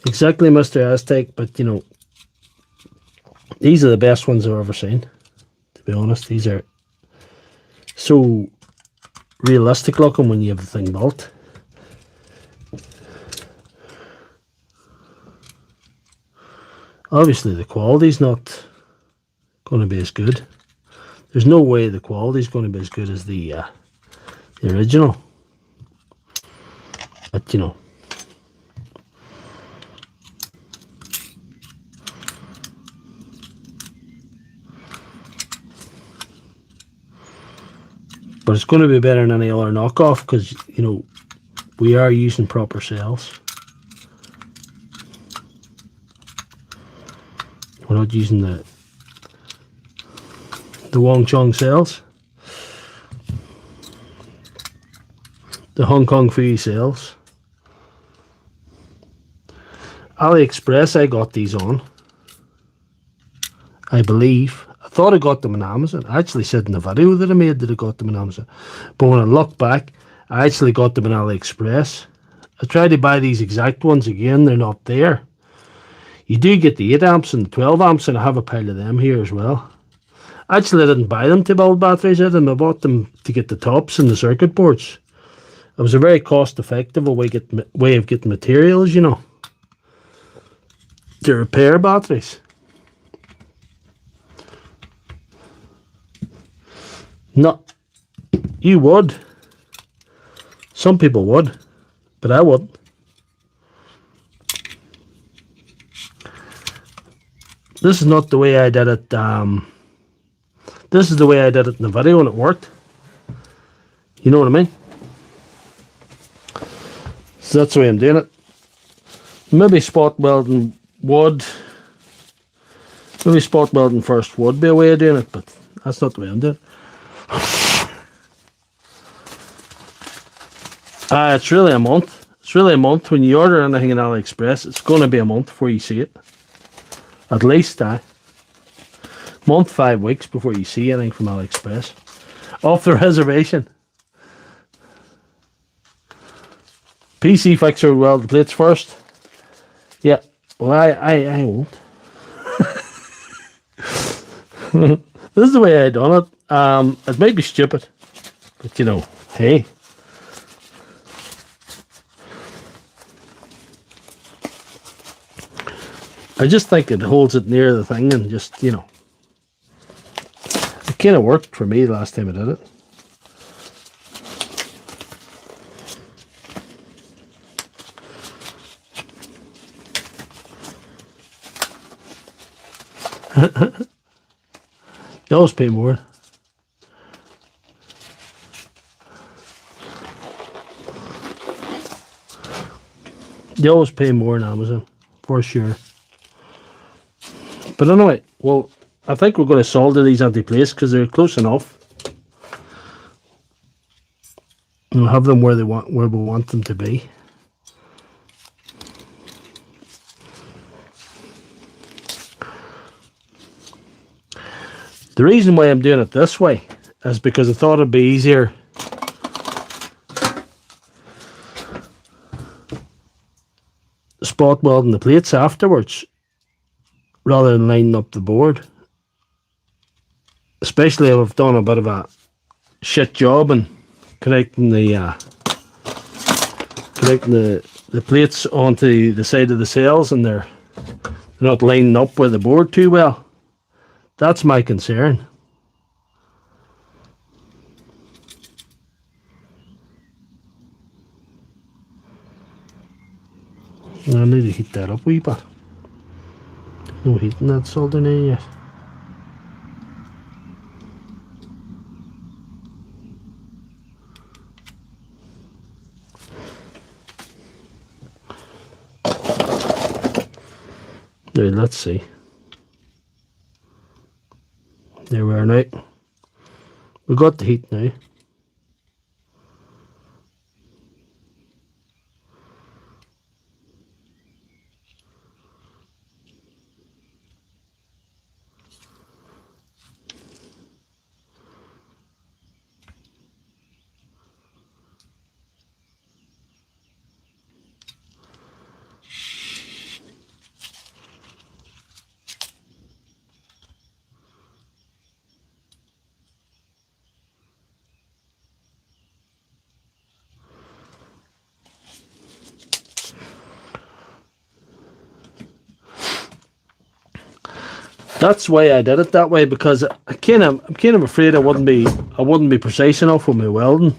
Exactly, Mr. Aztec, but you know, these are the best ones I've ever seen. To be honest, these are so realistic looking when you have the thing built. Obviously the quality's not going to be as good. There's no way the quality's going to be as good as the original. But you know, but it's going to be better than any other knockoff because, you know, we are using proper cells. We're not using the Wong Chong cells, the Hong Kong Fui cells. AliExpress, I got these on, I believe. I thought I got them on Amazon. I actually said in the video that I made that I got them on Amazon. But when I look back, I actually got them on AliExpress. I tried to buy these exact ones again. They're not there. You do get the 8 amps and the 12 amps, and I have a pile of them here as well. Actually, I didn't buy them to build batteries in them. I bought them to get the tops and the circuit boards. It was a very cost-effective way of getting materials, you know, to repair batteries. No, you would. Some people would, but I wouldn't. This is not the way I did it. This is the way I did it in the video, and it worked. You know what I mean? So that's the way I'm doing it. Maybe spot welding would. Maybe spot welding first would be a way of doing it, but that's not the way I'm doing it. It's really a month. It's really a month. When you order anything in AliExpress, it's going to be a month before you see it. At least month, 5 weeks before you see anything from AliExpress. Off the reservation. PC fixer will weld the plates first. Yeah. Well, I won't. This is the way I done it. It might be stupid, but you know, hey. I just think it holds it near the thing and just, you know, it kind of worked for me the last time I did it. You always pay more. You always pay more on Amazon, for sure. But anyway, well, I think we're going to solder these anti-plates because they're close enough. And we'll have them where we want them to be. The reason why I'm doing it this way is because I thought it'd be easier spot welding the plates afterwards rather than lining up the board. Especially if I've done a bit of a shit job in connecting the plates onto the side of the cells and they're not lining up with the board too well. That's my concern. I need to heat that up a wee bit. No heating that soldering in yet. Right, let's see. There we are now. We've got the heat now. That's why I did it that way, because I'm kind of afraid I wouldn't be precise enough with my welding,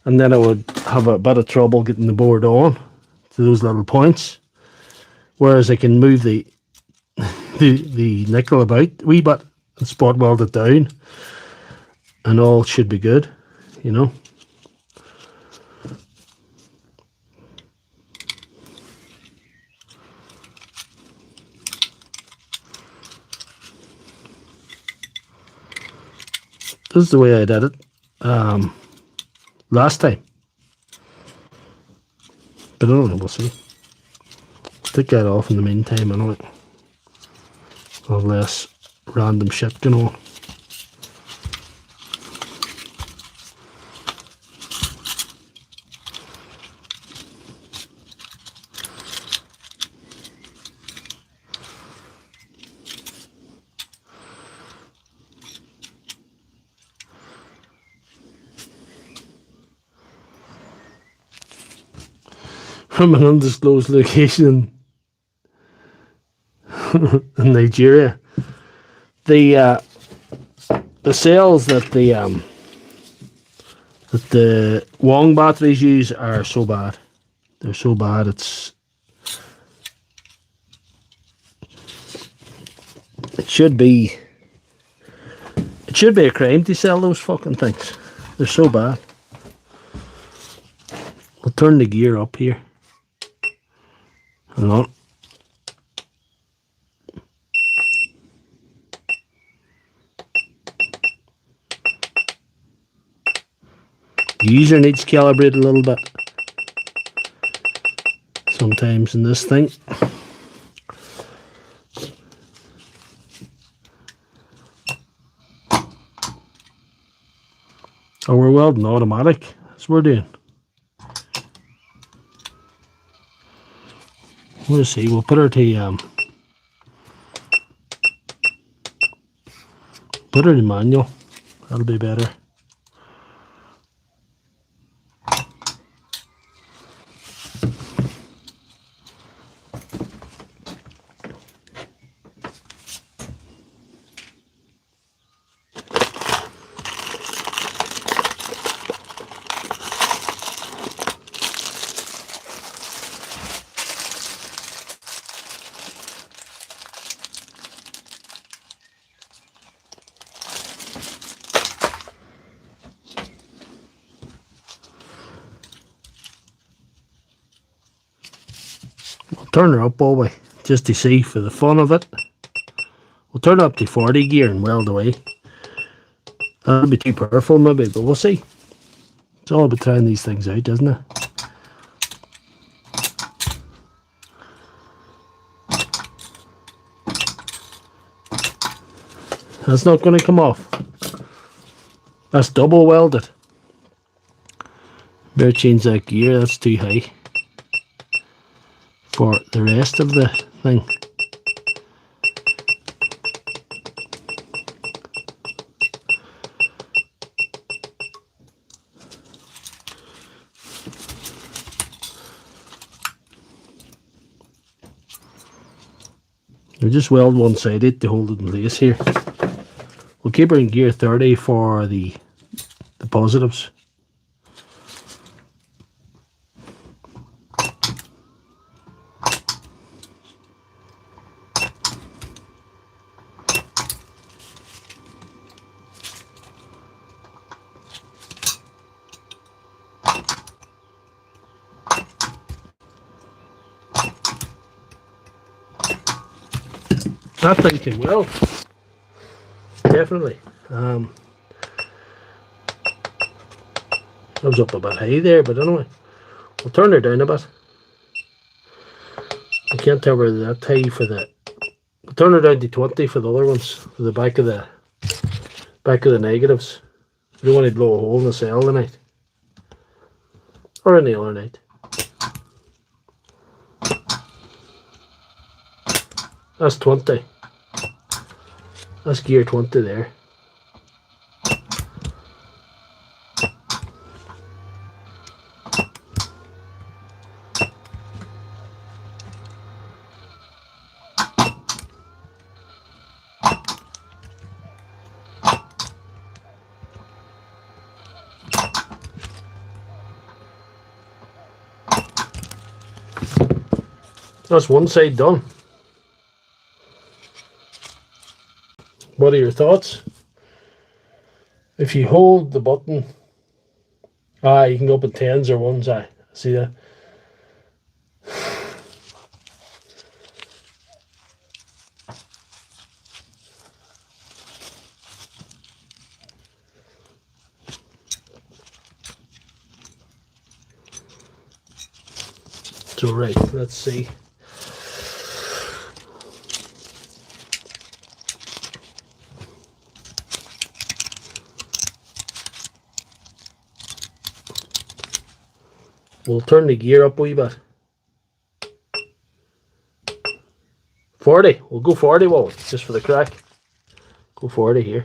and then I would have a bit of trouble getting the board on to those little points. Whereas I can move the nickel about a wee bit and spot weld it down, and all should be good, you know. This is the way I did it last time. But I don't know, we'll see. Take that off in the meantime, anyway. Or less random shit going on. From an undisclosed location in Nigeria. The cells that the Wong batteries use are so bad. They're so bad. It should be a crime to sell those fucking things. They're so bad. We'll turn the gear up here. Hang on. The user needs to calibrate a little bit sometimes in this thing. Oh, we're welding automatic. That's what we're doing. We'll see. We'll put her to manual. That'll be better. Turn her up all the way, just to see for the fun of it. We'll turn it up to 40 gear and weld away. That'll be too powerful maybe, but we'll see. It's all about trying these things out, isn't it? That's not going to come off. That's double welded. Better change that gear, that's too high for the rest of the thing. We'll just weld one sided to hold it in place here. We'll keep her in gear 30 for the positives. I think it will. Definitely. I was up a bit high there, but anyway, we'll turn her down a bit. I can't tell whether that high for the. We'll turn her down to 20 for the other ones, for the back of the negatives. We don't want to blow a hole in the cell tonight, or any other night. That's 20. That's gear 20 there. That's one side done. What are your thoughts? If you hold the button, you can go up in 10s or 1s. See that? So right, let's see. We'll turn the gear up a wee bit. 40. We'll go 40, well, just for the crack. Go 40 here.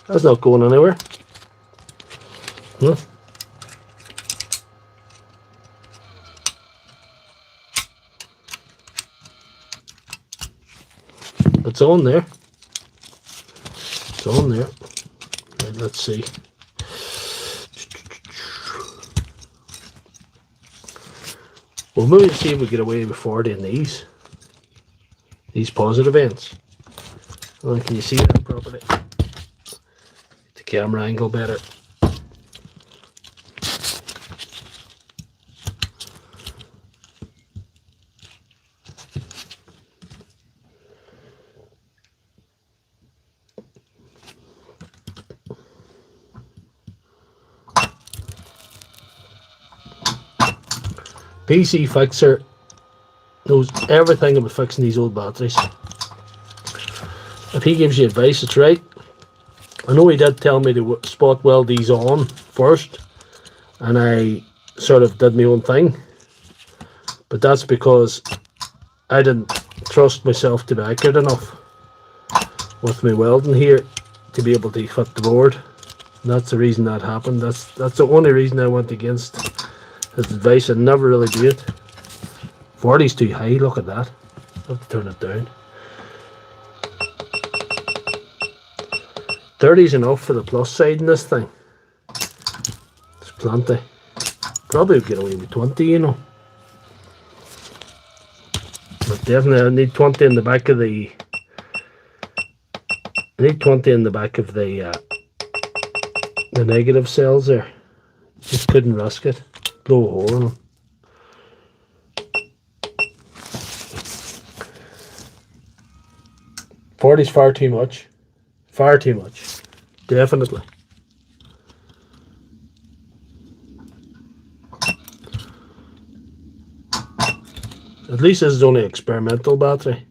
That's not going anywhere. Huh? It's on there. It's on there. Right, let's see. We'll maybe see if we get away with 40 in these positive ends. Well, can you see that properly? The camera angle better. PC Fixer knows everything about fixing these old batteries. If he gives you advice, it's right. I know he did tell me to spot weld these on first, and I sort of did my own thing, but that's because I didn't trust myself to be accurate enough with my welding here to be able to fit the board. And that's the reason that happened. That's the only reason I went against his advice and never really do it. 40's too high, look at that. I have to turn it down. 30's enough for the plus side in this thing. It's plenty. Probably would get away with 20, you know. But definitely I need 20 in the back of the... I need 20 in the back of the negative cells there. Just couldn't risk it. blow a hole in them. $40's far too much. Far too much. Definitely. At least this is only an experimental battery.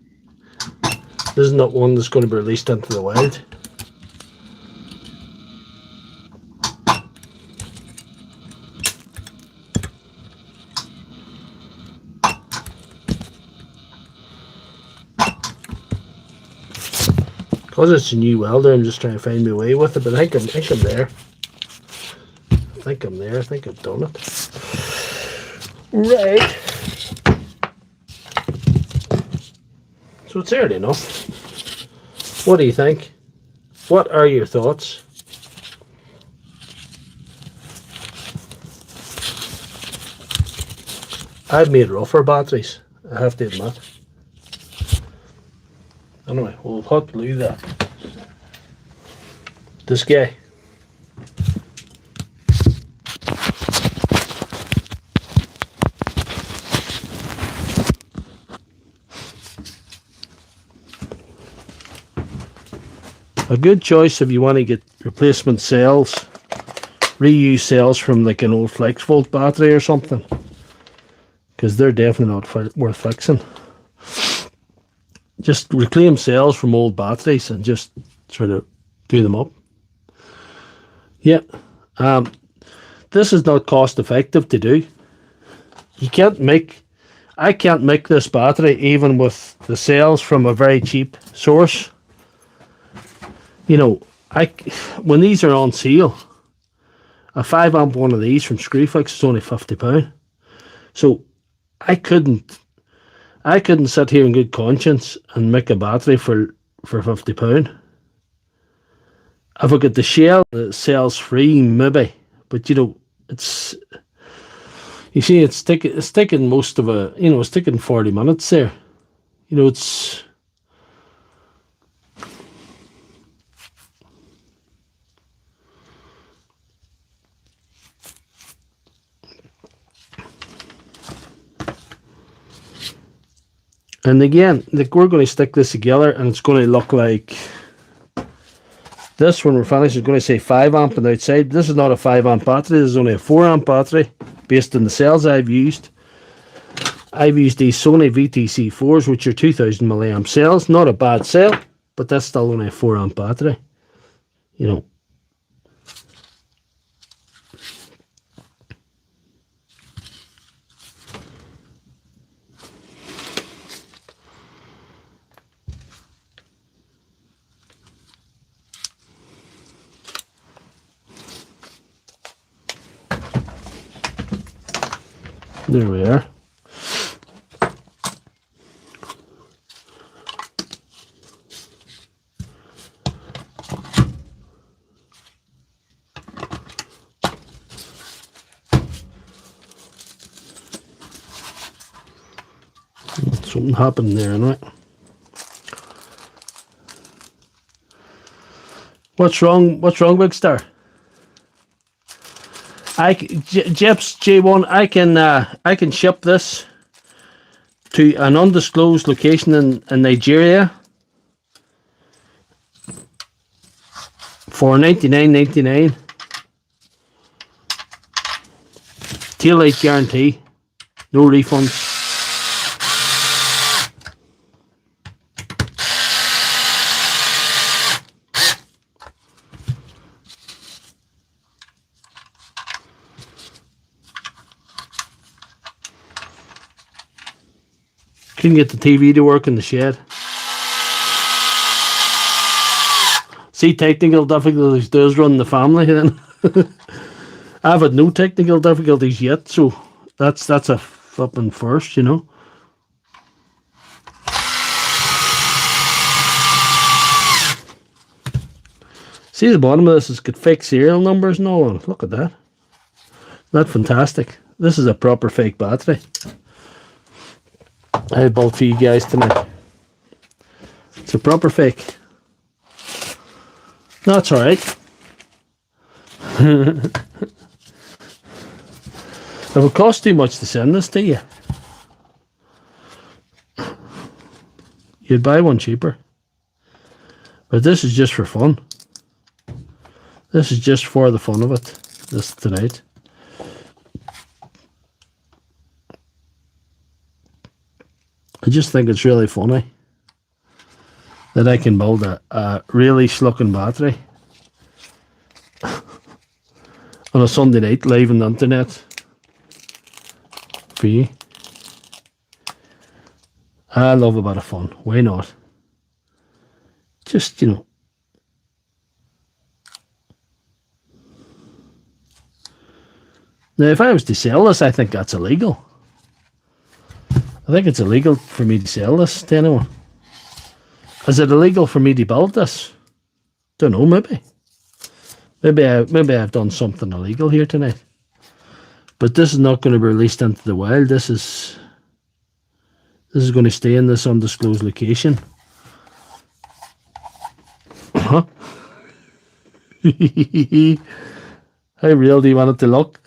This is not one that's going to be released into the wild. Because it's a new welder, I'm just trying to find my way with it, but I think I'm there. I think I'm there. I think I've done it. Right. So it's early enough. What do you think? What are your thoughts? I've made rougher batteries, I have to admit. Anyway, we'll hot glue that. This guy. A good choice if you want to get replacement cells, reuse cells from like an old flex volt battery or something, because they're definitely not worth fixing. Just reclaim cells from old batteries and just sort of do them up. Yeah, this is not cost effective to do. You can't make, I can't make this battery even with the cells from a very cheap source. You know, when these are on sale, a 5 amp one of these from Screwfix is only £50. So I couldn't sit here in good conscience and make a battery for £50. If I got the shell that sells free, maybe, but you know, it's, you see, it's taking most of a, you know, it's taking 40 minutes there. You know, it's, and again, like, we're going to stick this together and it's going to look like this when we're finished. It's going to say 5 amp on the outside. This is not a 5 amp battery. This is only a 4 amp battery based on the cells I've used. I've used these Sony VTC4s, which are 2000 milliamp cells. Not a bad cell, but that's still only a 4 amp battery. You know. There we are. Something happened there, anyway. What's wrong? What's wrong, Big Star? Jeps J1, I can ship this to an undisclosed location in Nigeria for $99.99. Tail light guarantee, no refunds. Couldn't get the TV to work in the shed. See, technical difficulties does run the family then. I've had no technical difficulties yet, so that's a flipping first, you know. See, the bottom of this has got fake serial numbers and all on it. Look at that. That's fantastic. This is a proper fake battery I bought for you guys tonight. It's a proper fake. That's alright. If it costs too much to send this to you, you'd buy one cheaper. But this is just for fun. This is just for the fun of it, this tonight. I just think it's really funny that I can build a really slucking battery on a Sunday night live on the internet for you. I love a bit of fun. Why not? Just, you know. Now, if I was to sell this, I think that's illegal. I think it's illegal for me to sell this to anyone. Is it illegal for me to build this? Don't know, maybe. Maybe I've done something illegal here tonight. But this is not going to be released into the wild. This is going to stay in this undisclosed location. Huh? How real do you want it to look?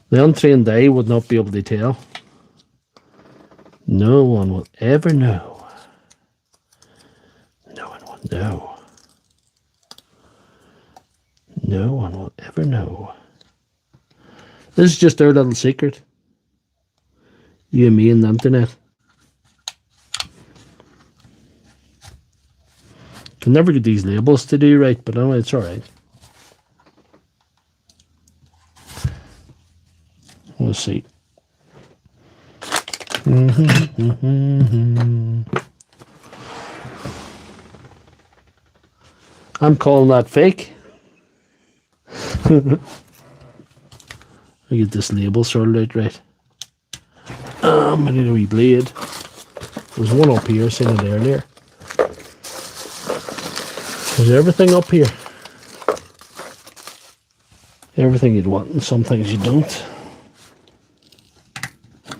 The untrained eye would not be able to tell. No one will ever know. No one will know. No one will ever know. This is just our little secret. You and me and the internet. Can never get these labels to do right, but anyway, it's alright. We'll see. I'm calling that fake. I get this label sorted out right. I need a wee blade. There's one up here, seen it earlier. There's everything up here. Everything you'd want, and some things you don't.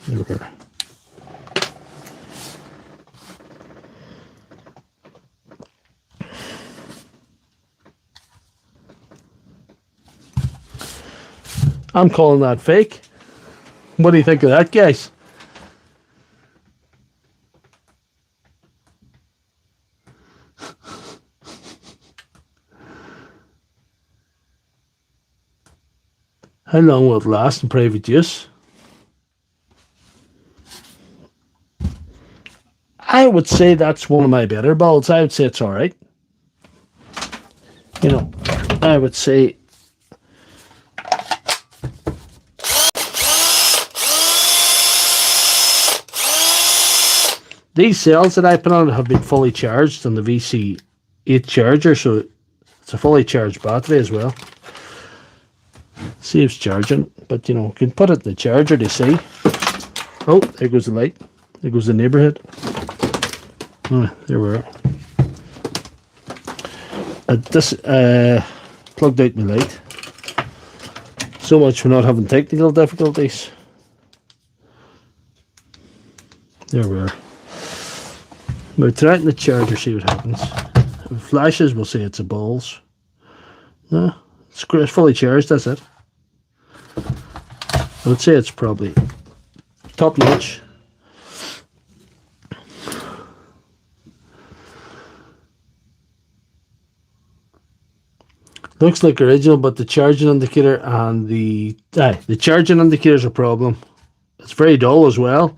There we go. I'm calling that fake. What do you think of that, guys? How long will it last in private use? I would say that's one of my better builds. I would say it's alright. You know, I would say these cells that I put on have been fully charged on the VC8 charger, so it's a fully charged battery as well. Saves charging, but you know, you can put it in the charger to see. Oh, there goes the light. There goes the neighborhood. Oh, there we are. This plugged out my light. So much for not having technical difficulties. There we are. We'll try it in the charger, see what happens. If it flashes, we'll say it's a balls. No, it's fully charged, that's it. I would say it's probably top notch. Looks like original, but the charging indicator and the charging indicator is a problem. It's very dull as well.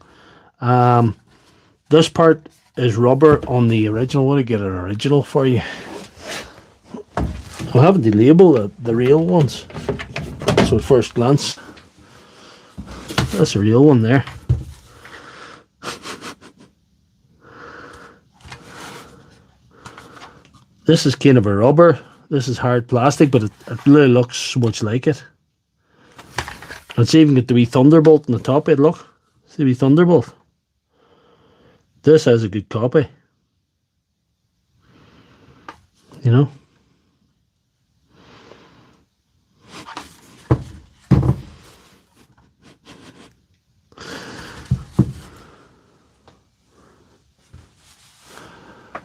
This part is rubber on the original. I want to get an original for you. I'll have to label the real ones. So at first glance, that's a real one there. This is kind of a rubber. This is hard plastic, but it really looks much like it. Let's even get the wee thunderbolt on the top of it, look. See the wee thunderbolt? This has a good copy. You know?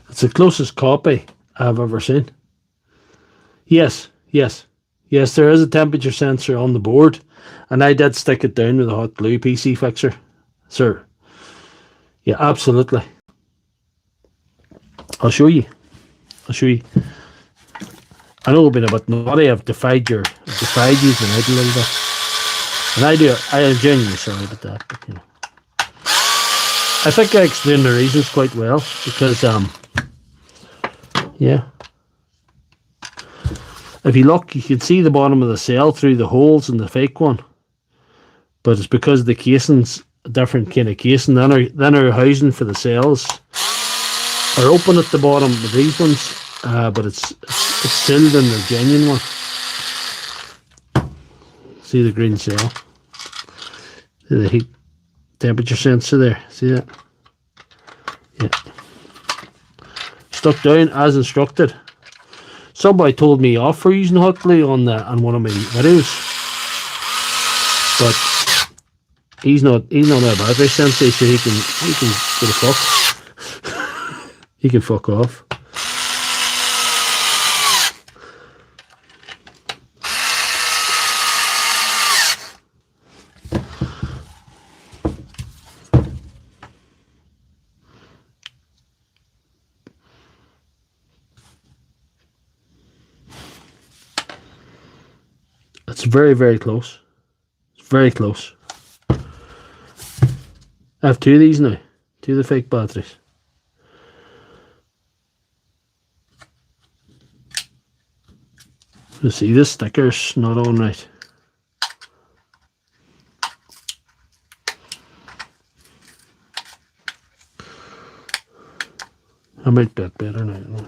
It's the closest copy I've ever seen. Yes, yes. Yes, there is a temperature sensor on the board, and I did stick it down with a hot glue PC fixer, sir. Yeah, absolutely. I'll show you. I'll show you. I know I've been a bit naughty. I've defied you the night a little bit. And I am genuinely sorry about that, but you know. I think I explained the reasons quite well, because yeah. If you look, you can see the bottom of the cell through the holes in the fake one. But it's because the casing's a different kind of casing. Then our housing for the cells are open at the bottom with these ones, but it's sealed in the genuine one. See the green cell? See the heat temperature sensor there? See that? Yeah. Stuck down as instructed. Somebody told me off for using hot glue on one of my videos, but he's not a battery sensor, so he can go to fuck. He can fuck off. It's very, very close. It's very close. I have two of these now. Two of the fake batteries. You see, this sticker's not on right. I might bet better now.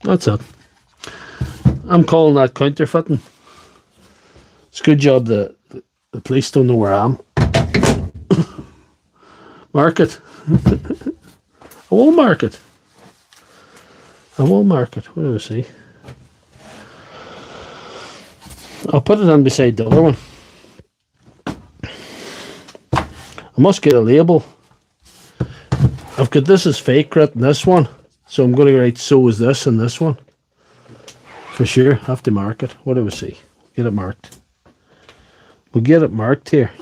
That's it. I'm calling that counterfeiting. It's a good job the police don't know where I am. Mark it. I won't mark it. I won't mark it. What do I see? I'll put it on beside the other one. I must get a label. I've got this as fake written, this one. So I'm going to write so is this and this one. For sure, have to mark it. What do we see? Get it marked. We'll get it marked here.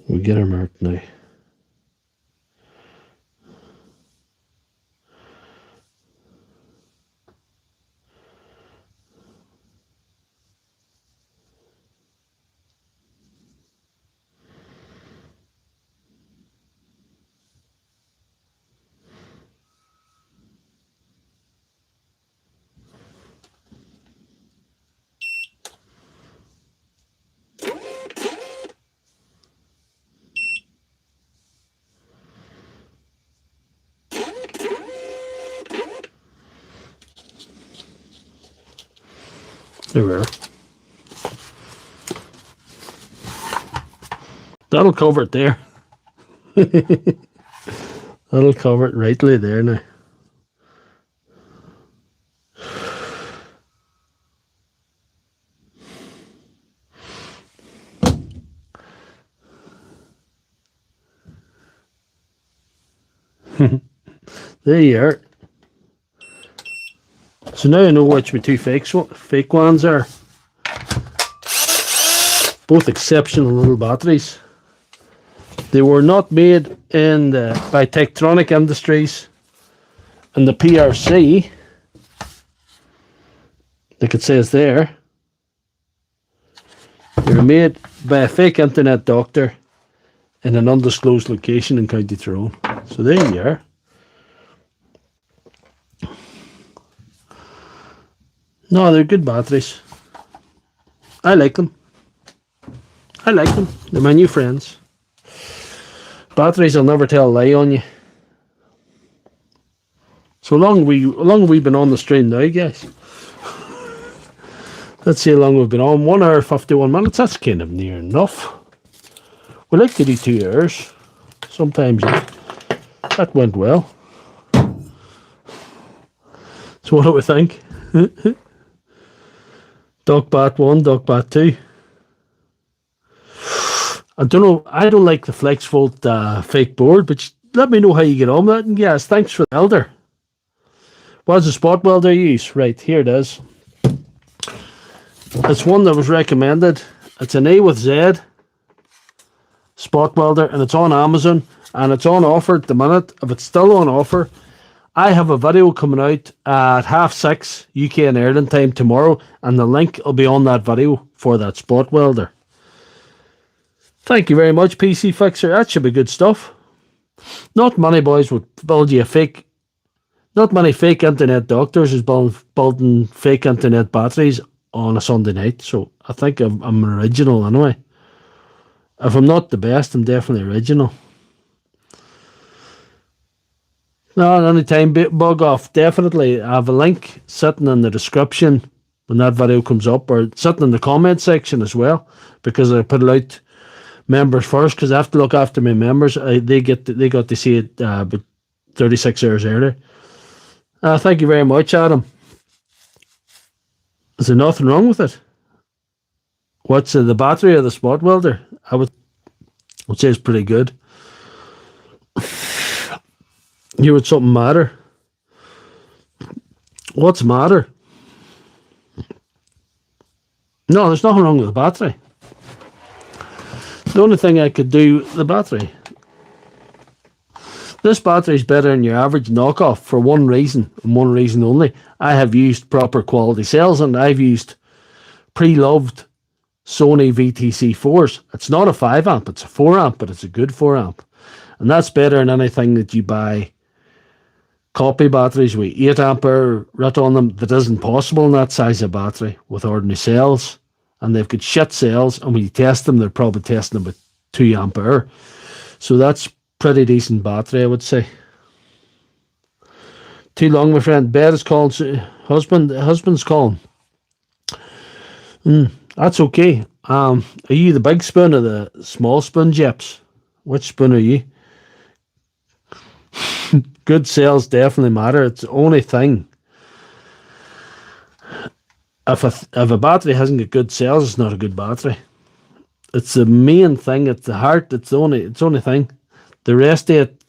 We'll get her marked now. There we are. That'll cover it there. That'll cover it rightly there now. There you are. So now I know which my two fake ones are. Both exceptional little batteries. They were not made by Tektronic Industries and the PRC, like it says there. They were made by a fake internet doctor in an undisclosed location in County Tyrone. So there you are. No, they're good batteries. I like them. I like them. They're my new friends. Batteries will never tell a lie on you. So long we've been on the stream now, guys. Let's see how long we've been on. 1 hour 51 minutes. That's kind of near enough. We like to do 2 hours. Sometimes that went well. So what do we think? DocBat 1, DocBat 2. I don't know. I don't like the FlexVolt fake board, but let me know how you get on with it. And yes, thanks for the welder. What's the spot welder you use? Right, here it is. It's one that was recommended. It's an A with Z spot welder, and it's on Amazon, and it's on offer at the minute. If it's still on offer, I have a video coming out at 6:30 UK and Ireland time tomorrow, and the link will be on that video for that spot welder. Thank you very much, PC Fixer. That should be good stuff. Not many boys would build you a fake. Not many fake internet doctors is building fake internet batteries on a Sunday night. So I think I'm original anyway. If I'm not the best, I'm definitely original. No, anytime, bug off. Definitely. I have a link sitting in the description when that video comes up, or sitting in the comment section as well, because I put it out members first, because I have to look after my members. They got to see it about 36 hours earlier. Thank you very much, Adam. Is there nothing wrong with it? What's the battery or the spot welder? I would say it's pretty good. You would something matter? What's matter? No, there's nothing wrong with the battery. The only thing I could do, the battery. This battery is better than your average knockoff for one reason, and one reason only. I have used proper quality cells, and I've used pre-loved Sony VTC4s. It's not a 5 amp, it's a 4 amp, but it's a good 4 amp. And that's better than anything that you buy copy batteries with 8 ampere writ on them that isn't possible in that size of battery with ordinary cells. And they've got shit cells, and when you test them, they're probably testing them with 2 ampere. So that's pretty decent battery, I would say. Too long, my friend. Bed is calling. Husband's calling. That's okay. Are you the big spoon or the small spoon, Jeps? Which spoon are you? Good cells definitely matter. It's the only thing. If a battery hasn't got good cells, it's not a good battery. It's the main thing. It's the heart. It's the only thing. The rest of it,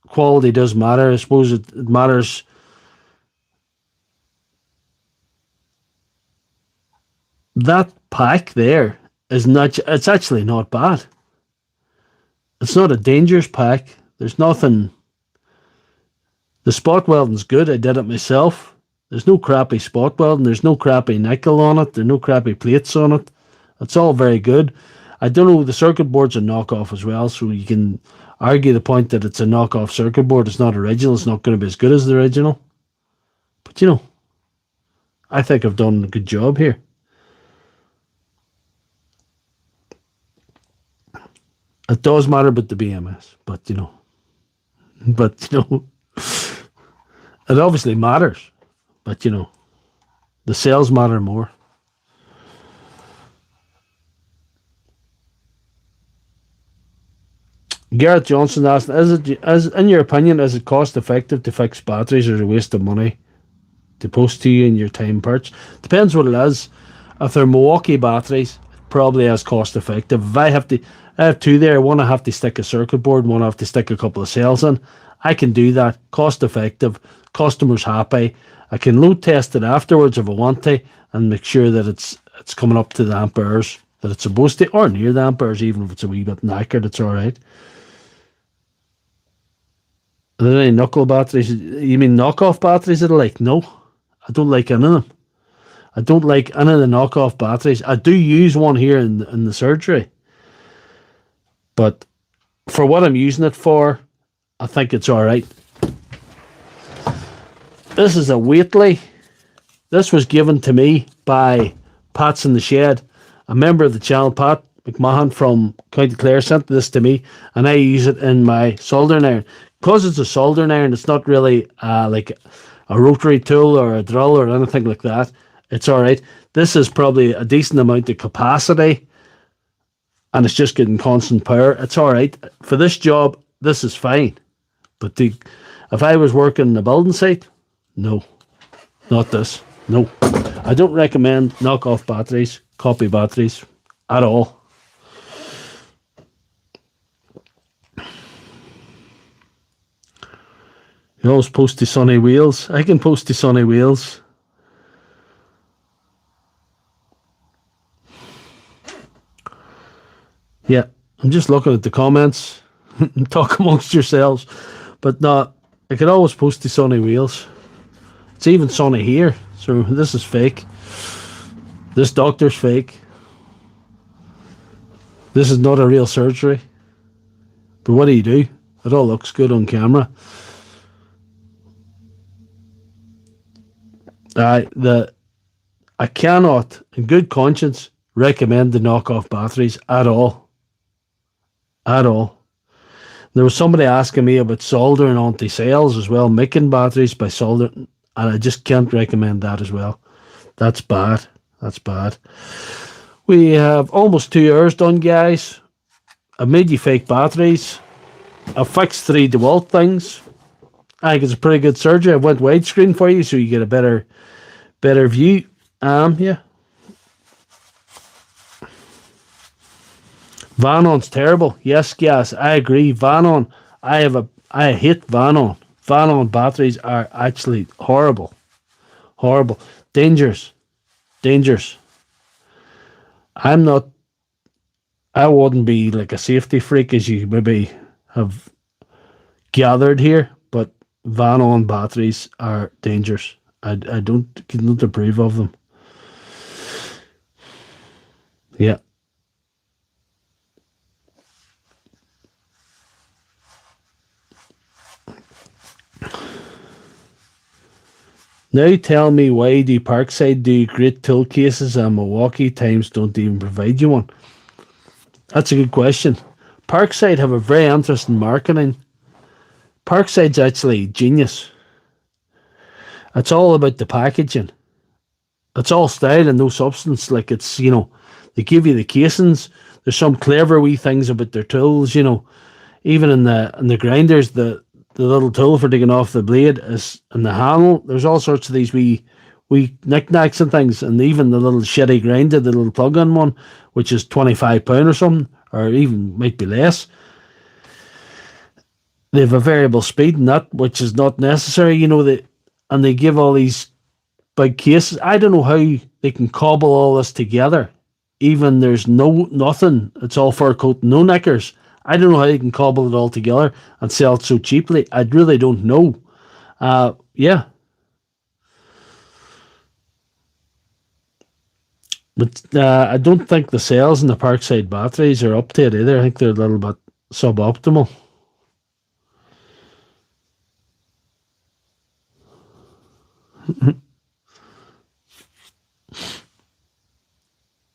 quality does matter. I suppose it matters. That pack there is not. It's actually not bad. It's not a dangerous pack. There's nothing. The spot welding's good. I did it myself. There's no crappy spot welding. There's no crappy nickel on it. There's no crappy plates on it. It's all very good. I don't know, the circuit board's a knockoff as well, so you can argue the point that it's a knockoff circuit board. It's not original. It's not going to be as good as the original. But, you know, I think I've done a good job here. It does matter about the BMS, but, you know, it obviously matters. But, you know, the cells matter more. Garrett Johnson asked, in your opinion, is it cost effective to fix batteries, or a waste of money to post to you in your time purchase? Depends what it is. If they're Milwaukee batteries, it probably is cost effective. If I have two there, one I have to stick a circuit board, one I have to stick a couple of cells in. I can do that. Cost effective. Customer's happy. I can load test it afterwards if I want to, and make sure that it's coming up to the amperes that it's supposed to, or near the amperes. Even if it's a wee bit knackered, it's alright. Are there any knuckle batteries? You mean knockoff batteries that I like? No, I don't like any of them. I don't like any of the knockoff batteries. I do use one here in the surgery, but for what I'm using it for, I think it's alright. This is a Waitley. This was given to me by Pat's in the Shed, a member of the channel. Pat McMahon from County Clare sent this to me, and I use it in my soldering iron. Because it's a soldering iron, it's not really like a rotary tool or a drill or anything like that. It's alright. This is probably a decent amount of capacity, and it's just getting constant power. It's alright. For this job, this is fine. But if I was working in a building site, no, not this. No. I don't recommend knockoff batteries, copy batteries at all. You always post the sunny wheels. I can post the sunny wheels. Yeah, I'm just looking at the comments. Talk amongst yourselves. But no, I could always post the sunny wheels. It's even sunny here. So this is fake. This doctor's fake. This is not a real surgery. But what do? It all looks good on camera. I cannot, in good conscience, recommend the knockoff batteries at all. At all. There was somebody asking me about soldering onto cells as well, making batteries by soldering, and I just can't recommend that as well. That's bad. That's bad. We have almost 2 hours done, guys. I've made you fake batteries. I've fixed 3 Dewalt things. I think it's a pretty good surgery. I went widescreen for you so you get a better view. Yeah. Vanon's terrible. Yes, I agree. Vanon. I hate Vanon. Vanon batteries are actually horrible. Horrible. Dangerous. I wouldn't be like a safety freak as you maybe have gathered here, but Vanon batteries are dangerous. I don't approve of them. Yeah. Now tell me, why do Parkside do great tool cases and Milwaukee Times don't even provide you one? That's a good question. Parkside have a very interesting marketing. Parkside's actually genius. It's all about the packaging. It's all style and no substance. Like, it's, they give you the casings. There's some clever wee things about their tools, even in the grinders, the little tool for taking off the blade is in the handle. There's all sorts of these wee knickknacks and things, and even the little shitty grinder, the little plug-in one, which is £25 or something, or even might be less. They have a variable speed in that, which is not necessary, and they give all these big cases. I don't know how they can cobble all this together. Even there's nothing. It's all fur coat, no knickers. I don't know how they can cobble it all together and sell it so cheaply. I really don't know. Yeah. But I don't think the sales in the Parkside batteries are up to it either. I think they're a little bit suboptimal.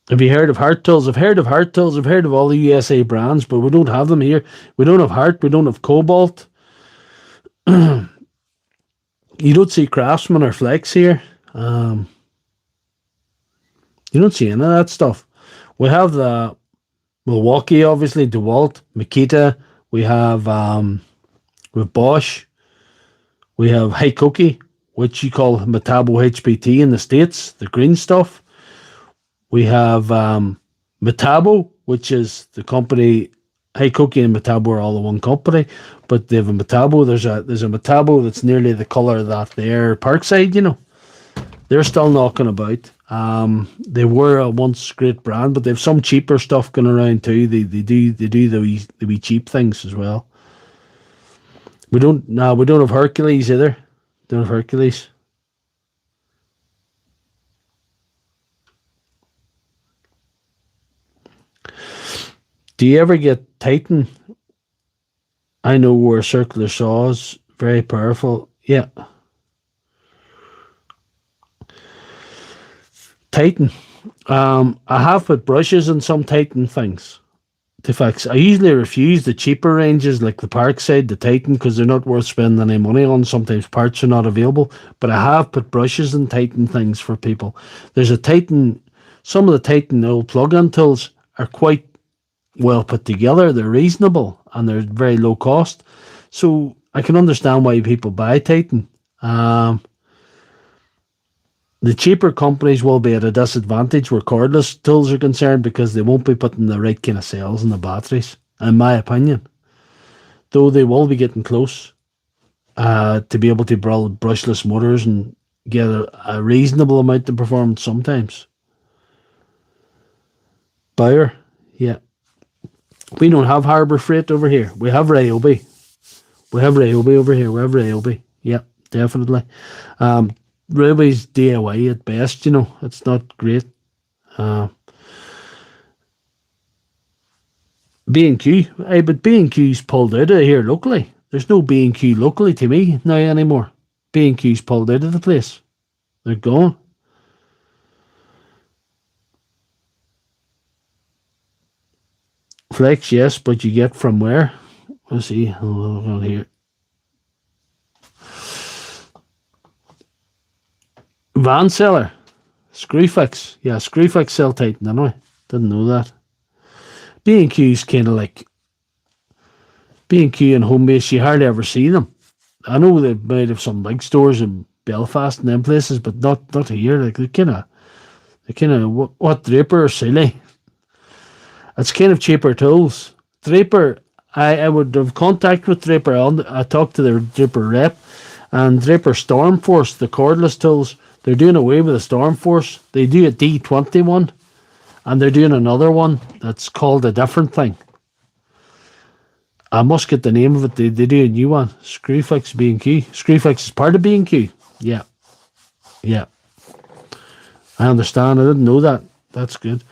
Have you heard of Heart Tools? I've heard of Heart Tools. I've heard of all the USA brands, but we don't have them here. We don't have Heart. We don't have Cobalt. You don't see Craftsman or Flex here. You don't see any of that stuff. We have the Milwaukee, obviously, Dewalt, Makita. We have with Bosch. We have Hikoki, which you call Metabo HPT in the States, the green stuff. We have Metabo, which is the company. Hikoki and Metabo are all the one company, but they have a Metabo. There's a Metabo that's nearly the color that their Parkside, They're still knocking about. They were a once great brand, but they have some cheaper stuff going around too. They do the wee cheap things as well. We don't have Hercules either. Don't have Hercules. Do you ever get Titan? I know where circular saws, very powerful. Yeah. Titan. I have put brushes in some Titan things to fix. I usually refuse the cheaper ranges like the Parkside, the Titan, because they're not worth spending any money on. Sometimes parts are not available. But I have put brushes in Titan things for people. There's a Titan, some of the Titan old plug-in tools are quite well put together. They're reasonable and they're very low cost. So I can understand why people buy Titan. The cheaper companies will be at a disadvantage where cordless tools are concerned because they won't be putting the right kind of cells in the batteries, in my opinion. Though they will be getting close to be able to build brushless motors and get a reasonable amount of performance sometimes. Bauer, yeah. We don't have Harbour Freight over here. We have Ryobi. We have Ryobi over here. We have Ryobi. Yeah, definitely. Ryobi's DIY at best, you know. It's not great. B&Q. But B&Q's pulled out of here locally. There's no B&Q locally to me now anymore. B&Q's pulled out of the place. They're gone. Flex, yes, but you get from where? Let's see. On here. Van Cellar. Screwfix. Yeah, Screwfix sell Titan anyway. Didn't know that. B&Q's kind of like B&Q and Homebase, you hardly ever see them. I know they might have some big stores in Belfast and them places, but not here. Like they're kind of what Draper or Silly. It's kind of cheaper tools. Draper, I would have contact with Draper. I talked to their Draper rep, and Draper Stormforce, the cordless tools, they're doing away with the Stormforce. They do a D21, and they're doing another one that's called a different thing. I must get the name of it. They do a new one. Screwfix B&Q. Screwfix is part of B&Q. Yeah. Yeah. I understand. I didn't know that. That's good.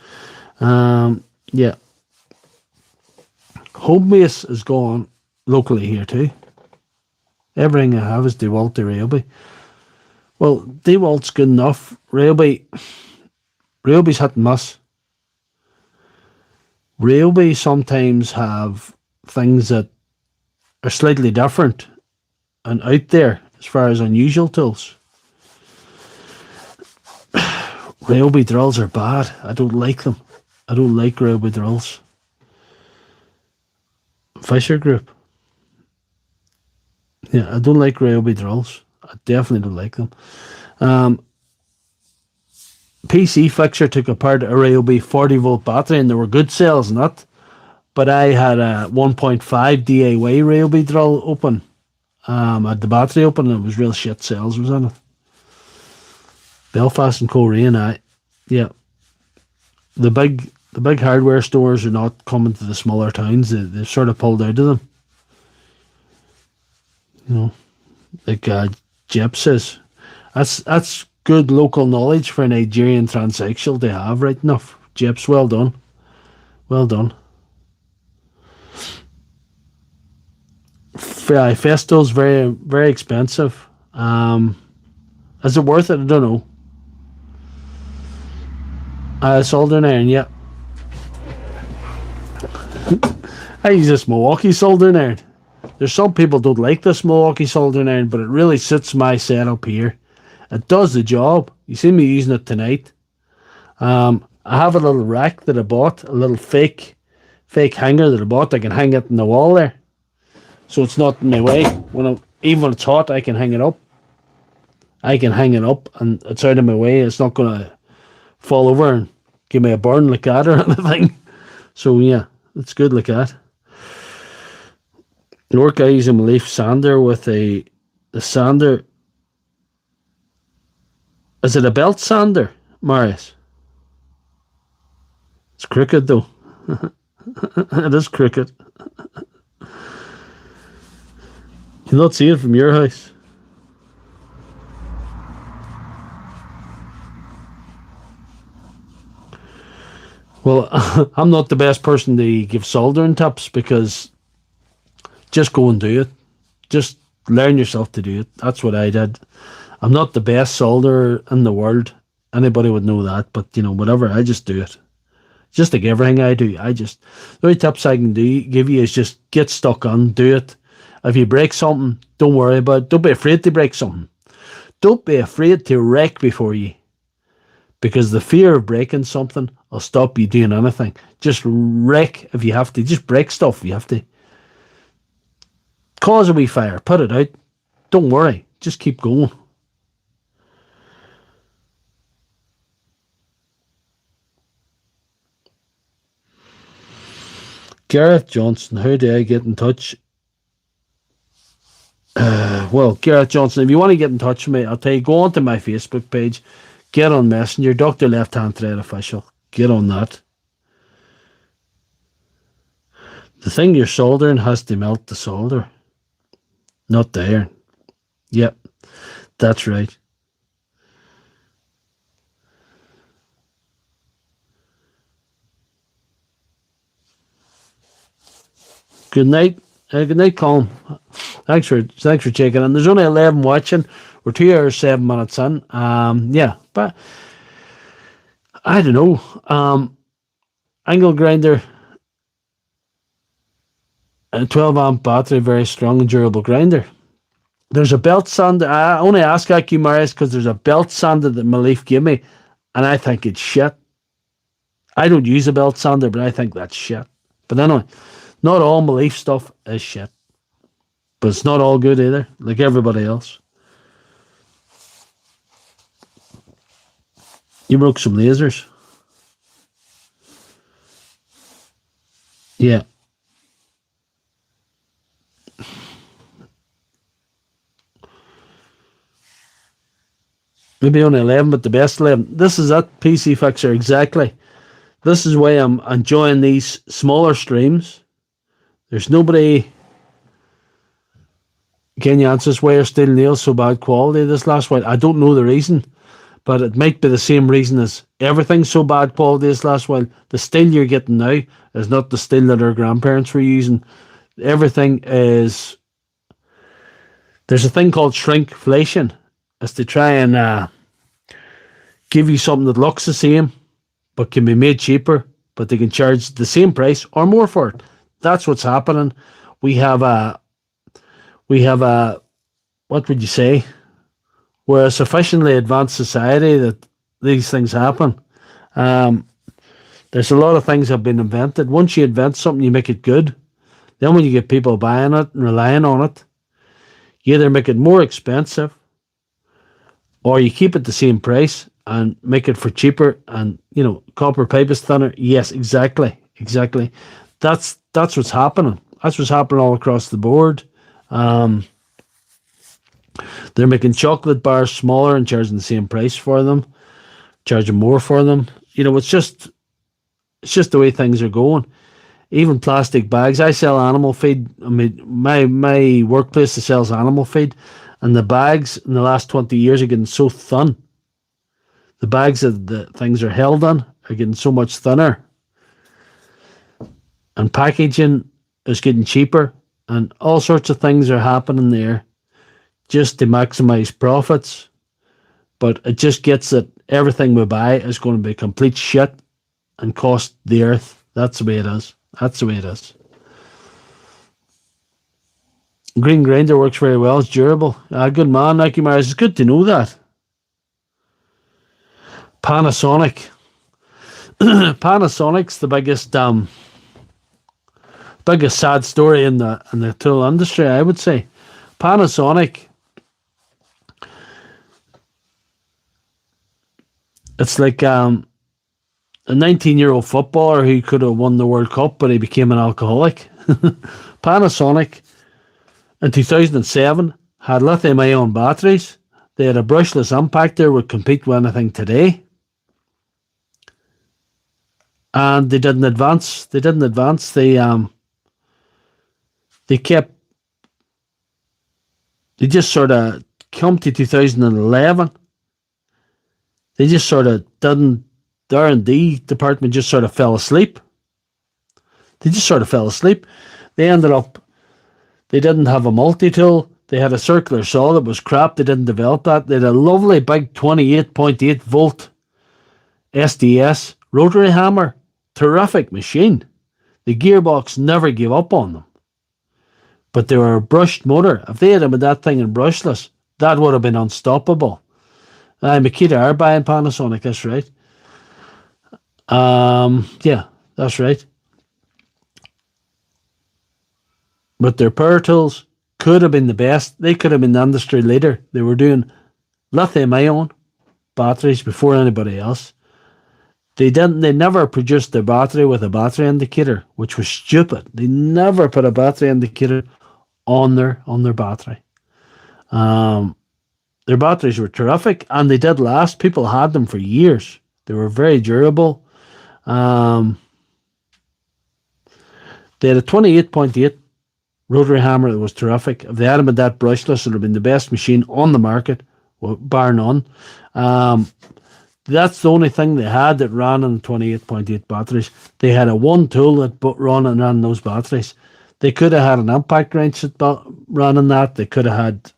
Yeah. Homebase is gone locally here too. Everything I have is Dewalt to Ryobi. Well, Dewalt's good enough. Ryobi's hit and miss. Ryobi sometimes have things that are slightly different and out there as far as unusual tools. Ryobi drills are bad. I don't like them. I don't like Ryobi drills. Fisher Group. Yeah, I don't like Ryobi drills. I definitely don't like them. PC Fixer took apart a Ryobi 40-volt battery and there were good cells in it. But I had a 1.5 DIY Ryobi drill open. I had the battery open and it was real shit cells was in it. Belfast and Korean, yeah. The big hardware stores are not coming to the smaller towns. They've sort of pulled out of them. You know, like Jep says. That's good local knowledge for a Nigerian transsexual to have, right enough. Jep's well done. Well done. Festo's very, very expensive. Is it worth it? I don't know. Soldering iron, yeah. I use this Milwaukee soldering iron. There's some people don't like this Milwaukee soldering iron, but it really suits my setup here. It does the job. You see me using it tonight. I have a little rack that I bought, a little fake hanger that I bought. I can hang it in the wall there, so it's not in my way. Even when it's hot, I can hang it up. I can hang it up, and it's out of my way. It's not gonna fall over and give me a burn like that or anything. So yeah, it's good like that. York, I use a leaf sander with the sander. Is it a belt sander, Marius? It's crooked though. It is crooked. You'll not see it from your house. Well, I'm not the best person to give soldering tips because just go and do it. Just learn yourself to do it. That's what I did. I'm not the best solderer in the world. Anybody would know that, but you know, whatever, I just do it. Just like everything I do. The only tips I can give you is just get stuck on, do it. If you break something, don't worry about it. Don't be afraid to break something. Don't be afraid to wreck before you. Because the fear of breaking something will stop you doing anything. Just wreck if you have to. Just break stuff if you have to. Cause a wee fire. Put it out. Don't worry. Just keep going. Gareth Johnson, how do I get in touch? Well, Gareth Johnson, if you want to get in touch with me, I'll tell you, go onto my Facebook page, get on Messenger, Dr. Left Hand Thread Official. Get on that. The thing you're soldering has to melt the solder, not the iron. Yep, that's right. Good night. Good night, Colin. Thanks for checking in. There's only 11 watching. We're 2 hours 7 minutes in. Yeah, but I don't know. Angle grinder, a 12 amp battery, very strong and durable grinder. There's a belt sander. I only ask AQ Marius because there's a belt sander that Malif gave me, and I think it's shit. I don't use a belt sander, but I think that's shit. But anyway, not all Malif stuff is shit. But it's not all good either, like everybody else. You broke some lasers. Yeah. Maybe only 11, but the best 11. This is that PC Fixer, exactly. This is why I'm enjoying these smaller streams. There's nobody... Can you answer this? Why are steel nails so bad quality this last while? I don't know the reason, but it might be the same reason as everything's so bad quality this last while. The steel you're getting now is not the steel that our grandparents were using. Everything is... There's a thing called shrinkflation. It's to try and give you something that looks the same, but can be made cheaper, but they can charge the same price or more for it. That's what's happening. We have a, what would you say? We're a sufficiently advanced society that these things happen. There's a lot of things have been invented. Once you invent something, you make it good. Then when you get people buying it and relying on it, you either make it more expensive or you keep it the same price and make it for cheaper. And, you know, copper pipe is thinner. Yes, exactly. That's what's happening. That's what's happening all across the board. They're making chocolate bars smaller and charging the same price for them, charging more for them. You know, it's just the way things are going. Even plastic bags. I sell animal feed. I mean, my workplace sells animal feed, and the bags in the last 20 years are getting so thin. The bags that the things are held in are getting so much thinner. And packaging is getting cheaper, and all sorts of things are happening there just to maximize profits. But it just gets that everything we buy is going to be complete shit and cost the earth. That's the way it is. Green grinder works very well. It's durable. Good man, Nike Mars. It's good to know that. Panasonic. Panasonic's the biggest sad story in the tool industry, I would say. Panasonic. It's like a 19-year-old footballer who could have won the World Cup, but he became an alcoholic. Panasonic in 2007 had lithium-ion batteries. They had a brushless impactor, would compete with anything today. And they didn't advance. They just sort of come to 2011. They just sort of didn't. The R&D department just sort of fell asleep. They ended up, they didn't have a multi-tool. They had a circular saw that was crap. They didn't develop that. They had a lovely big 28.8 volt SDS rotary hammer. Terrific machine. The gearbox never gave up on them. But they were a brushed motor. If they had had that thing in brushless, that would have been unstoppable. Makita are buying Panasonic, that's right. Yeah, that's right. But their power tools could have been the best. They could have been the industry leader. They were doing lithium-ion batteries before anybody else. They never produced their battery with a battery indicator, which was stupid. They never put a battery indicator on their battery. Their batteries were terrific, and they did last. People had them for years. They were very durable. They had a 28.8 rotary hammer that was terrific. If they had them at that brushless, it would have been the best machine on the market, bar none. That's the only thing they had that ran on the 28.8 batteries. They had a one tool that ran those batteries. They could have had an impact wrench that ran on that. They could have had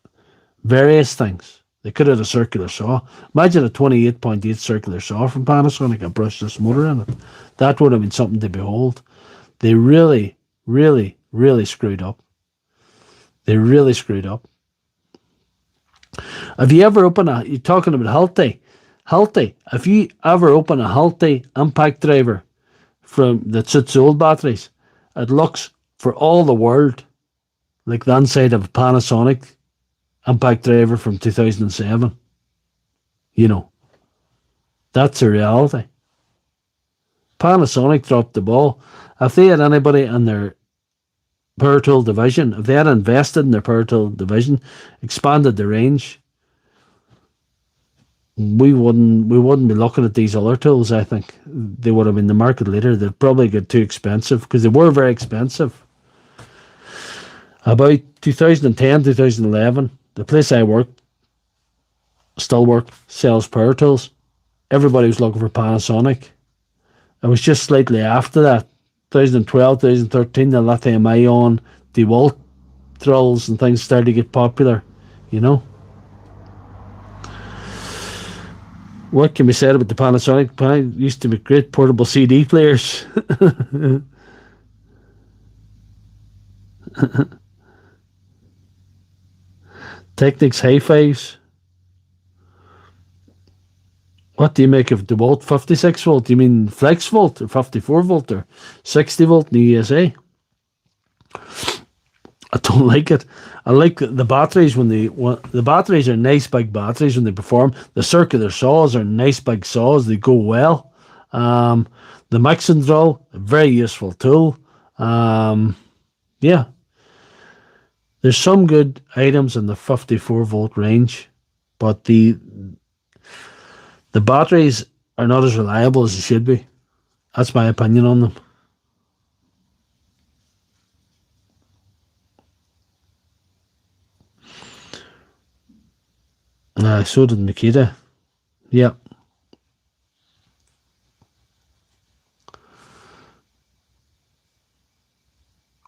various things. They could have had a circular saw. Imagine a 28.8 circular saw from Panasonic, a brushless motor in it. That would have been something to behold. They really, really, really screwed up. They really screwed up. Have you ever opened you're talking about Healthy. If you ever open a Healthy impact driver that suits old batteries, it looks for all the world like the inside of a Panasonic impact driver from 2007. You know, that's a reality. Panasonic dropped the ball. If they had anybody in their power tool division, if they had invested in their power tool division, expanded the range, we wouldn't be looking at these other tools. I think they would have been the market leader. They'd probably get too expensive because they were very expensive. About 2010, 2011, the place I still work, sells power tools. Everybody was looking for Panasonic. It was just slightly after that, 2012, 2013, the lithium-ion, Dewalt Tools and things started to get popular, you know. What can be said about the Panasonic? Panasonic used to be great portable CD players. Technics Hi-Fis. What do you make of Dewalt 56 volt? Do you mean flex volt or 54 volt or 60 volt in the USA? I don't like it. I like the batteries the batteries are nice big batteries when they perform. The circular saws are nice big saws. They go well. The mixing drill, a very useful tool. Yeah. There's some good items in the 54 volt range, but the batteries are not as reliable as they should be. That's my opinion on them. So did Makita. Yep.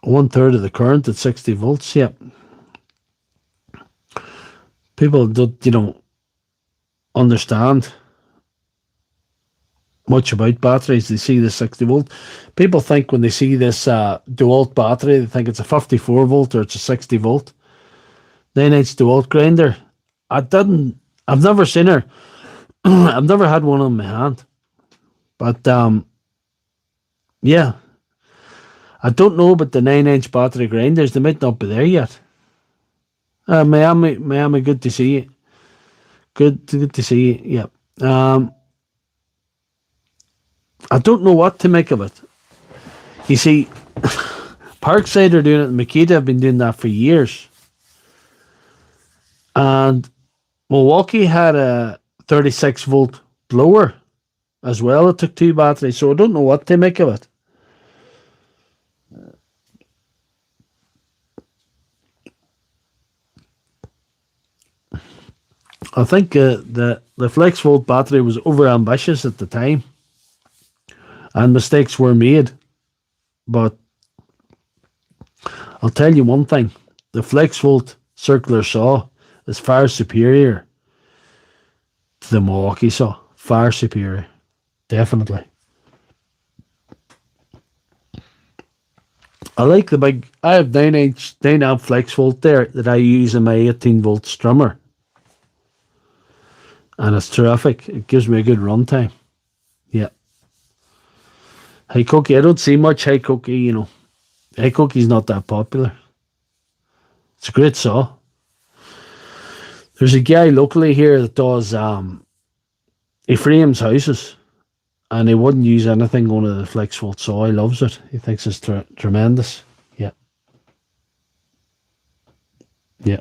1/3 of the current at 60 volts. Yep. People don't, understand much about batteries. They see the 60 volt. People think when they see this Dewalt battery, they think it's a 54 volt or it's a 60 volt. 9-inch Dewalt grinder. I've never seen her. I've never had one in my hand. But yeah. I don't know about the 9-inch battery grinders. They might not be there yet. Miami, good to see you. Good to see you. Yep. I don't know what to make of it. You see, Parkside are doing it, and Makita have been doing that for years. And Milwaukee had a 36 volt blower as well. It took 2 batteries, so I don't know what to make of it. I think the flex volt battery was over ambitious at the time, and mistakes were made. But I'll tell you one thing: the flex volt circular saw is far superior to the Milwaukee saw. Far superior, definitely. I like the big. I have 9 amp flex volt there that I use in my 18 volt strummer. And it's terrific. It gives me a good run time. Yeah. Hikoki, I don't see much Hikoki, Hikoki's not that popular. It's a great saw. There's a guy locally here that does he frames houses. and he wouldn't use anything going to the flexible saw. He loves it. He thinks it's tremendous. Yeah. Yeah.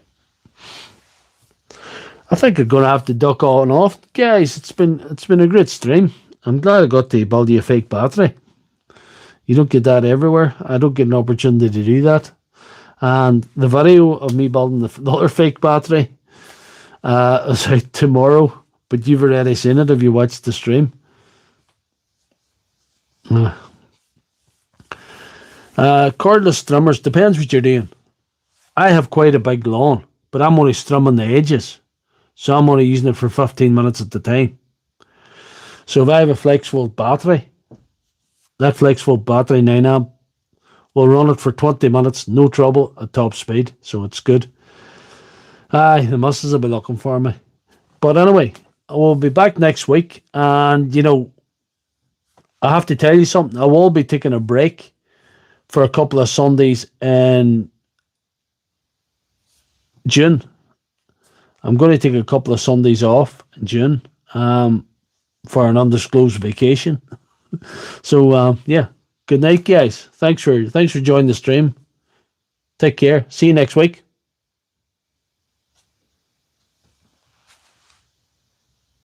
I think I'm going to have to duck on and off. Guys, it's been a great stream. I'm glad I got to build you a fake battery. You don't get that everywhere. I don't get an opportunity to do that. And the video of me building the other fake battery is out tomorrow. But you've already seen it if you watched the stream. Cordless trimmers, depends what you're doing. I have quite a big lawn, but I'm only trimming the edges. So I'm only using it for 15 minutes at the time. So if I have a flexible battery, that flexible battery 9 amp will run it for 20 minutes, no trouble, at top speed. So it's good. Aye, the missus will be looking for me. But anyway, I will be back next week. And, you know, I have to tell you something. I will be taking a break for a couple of Sundays in June. I'm going to take a couple of Sundays off in June for an undisclosed vacation. So, yeah. Good night, guys. Thanks for joining the stream. Take care. See you next week.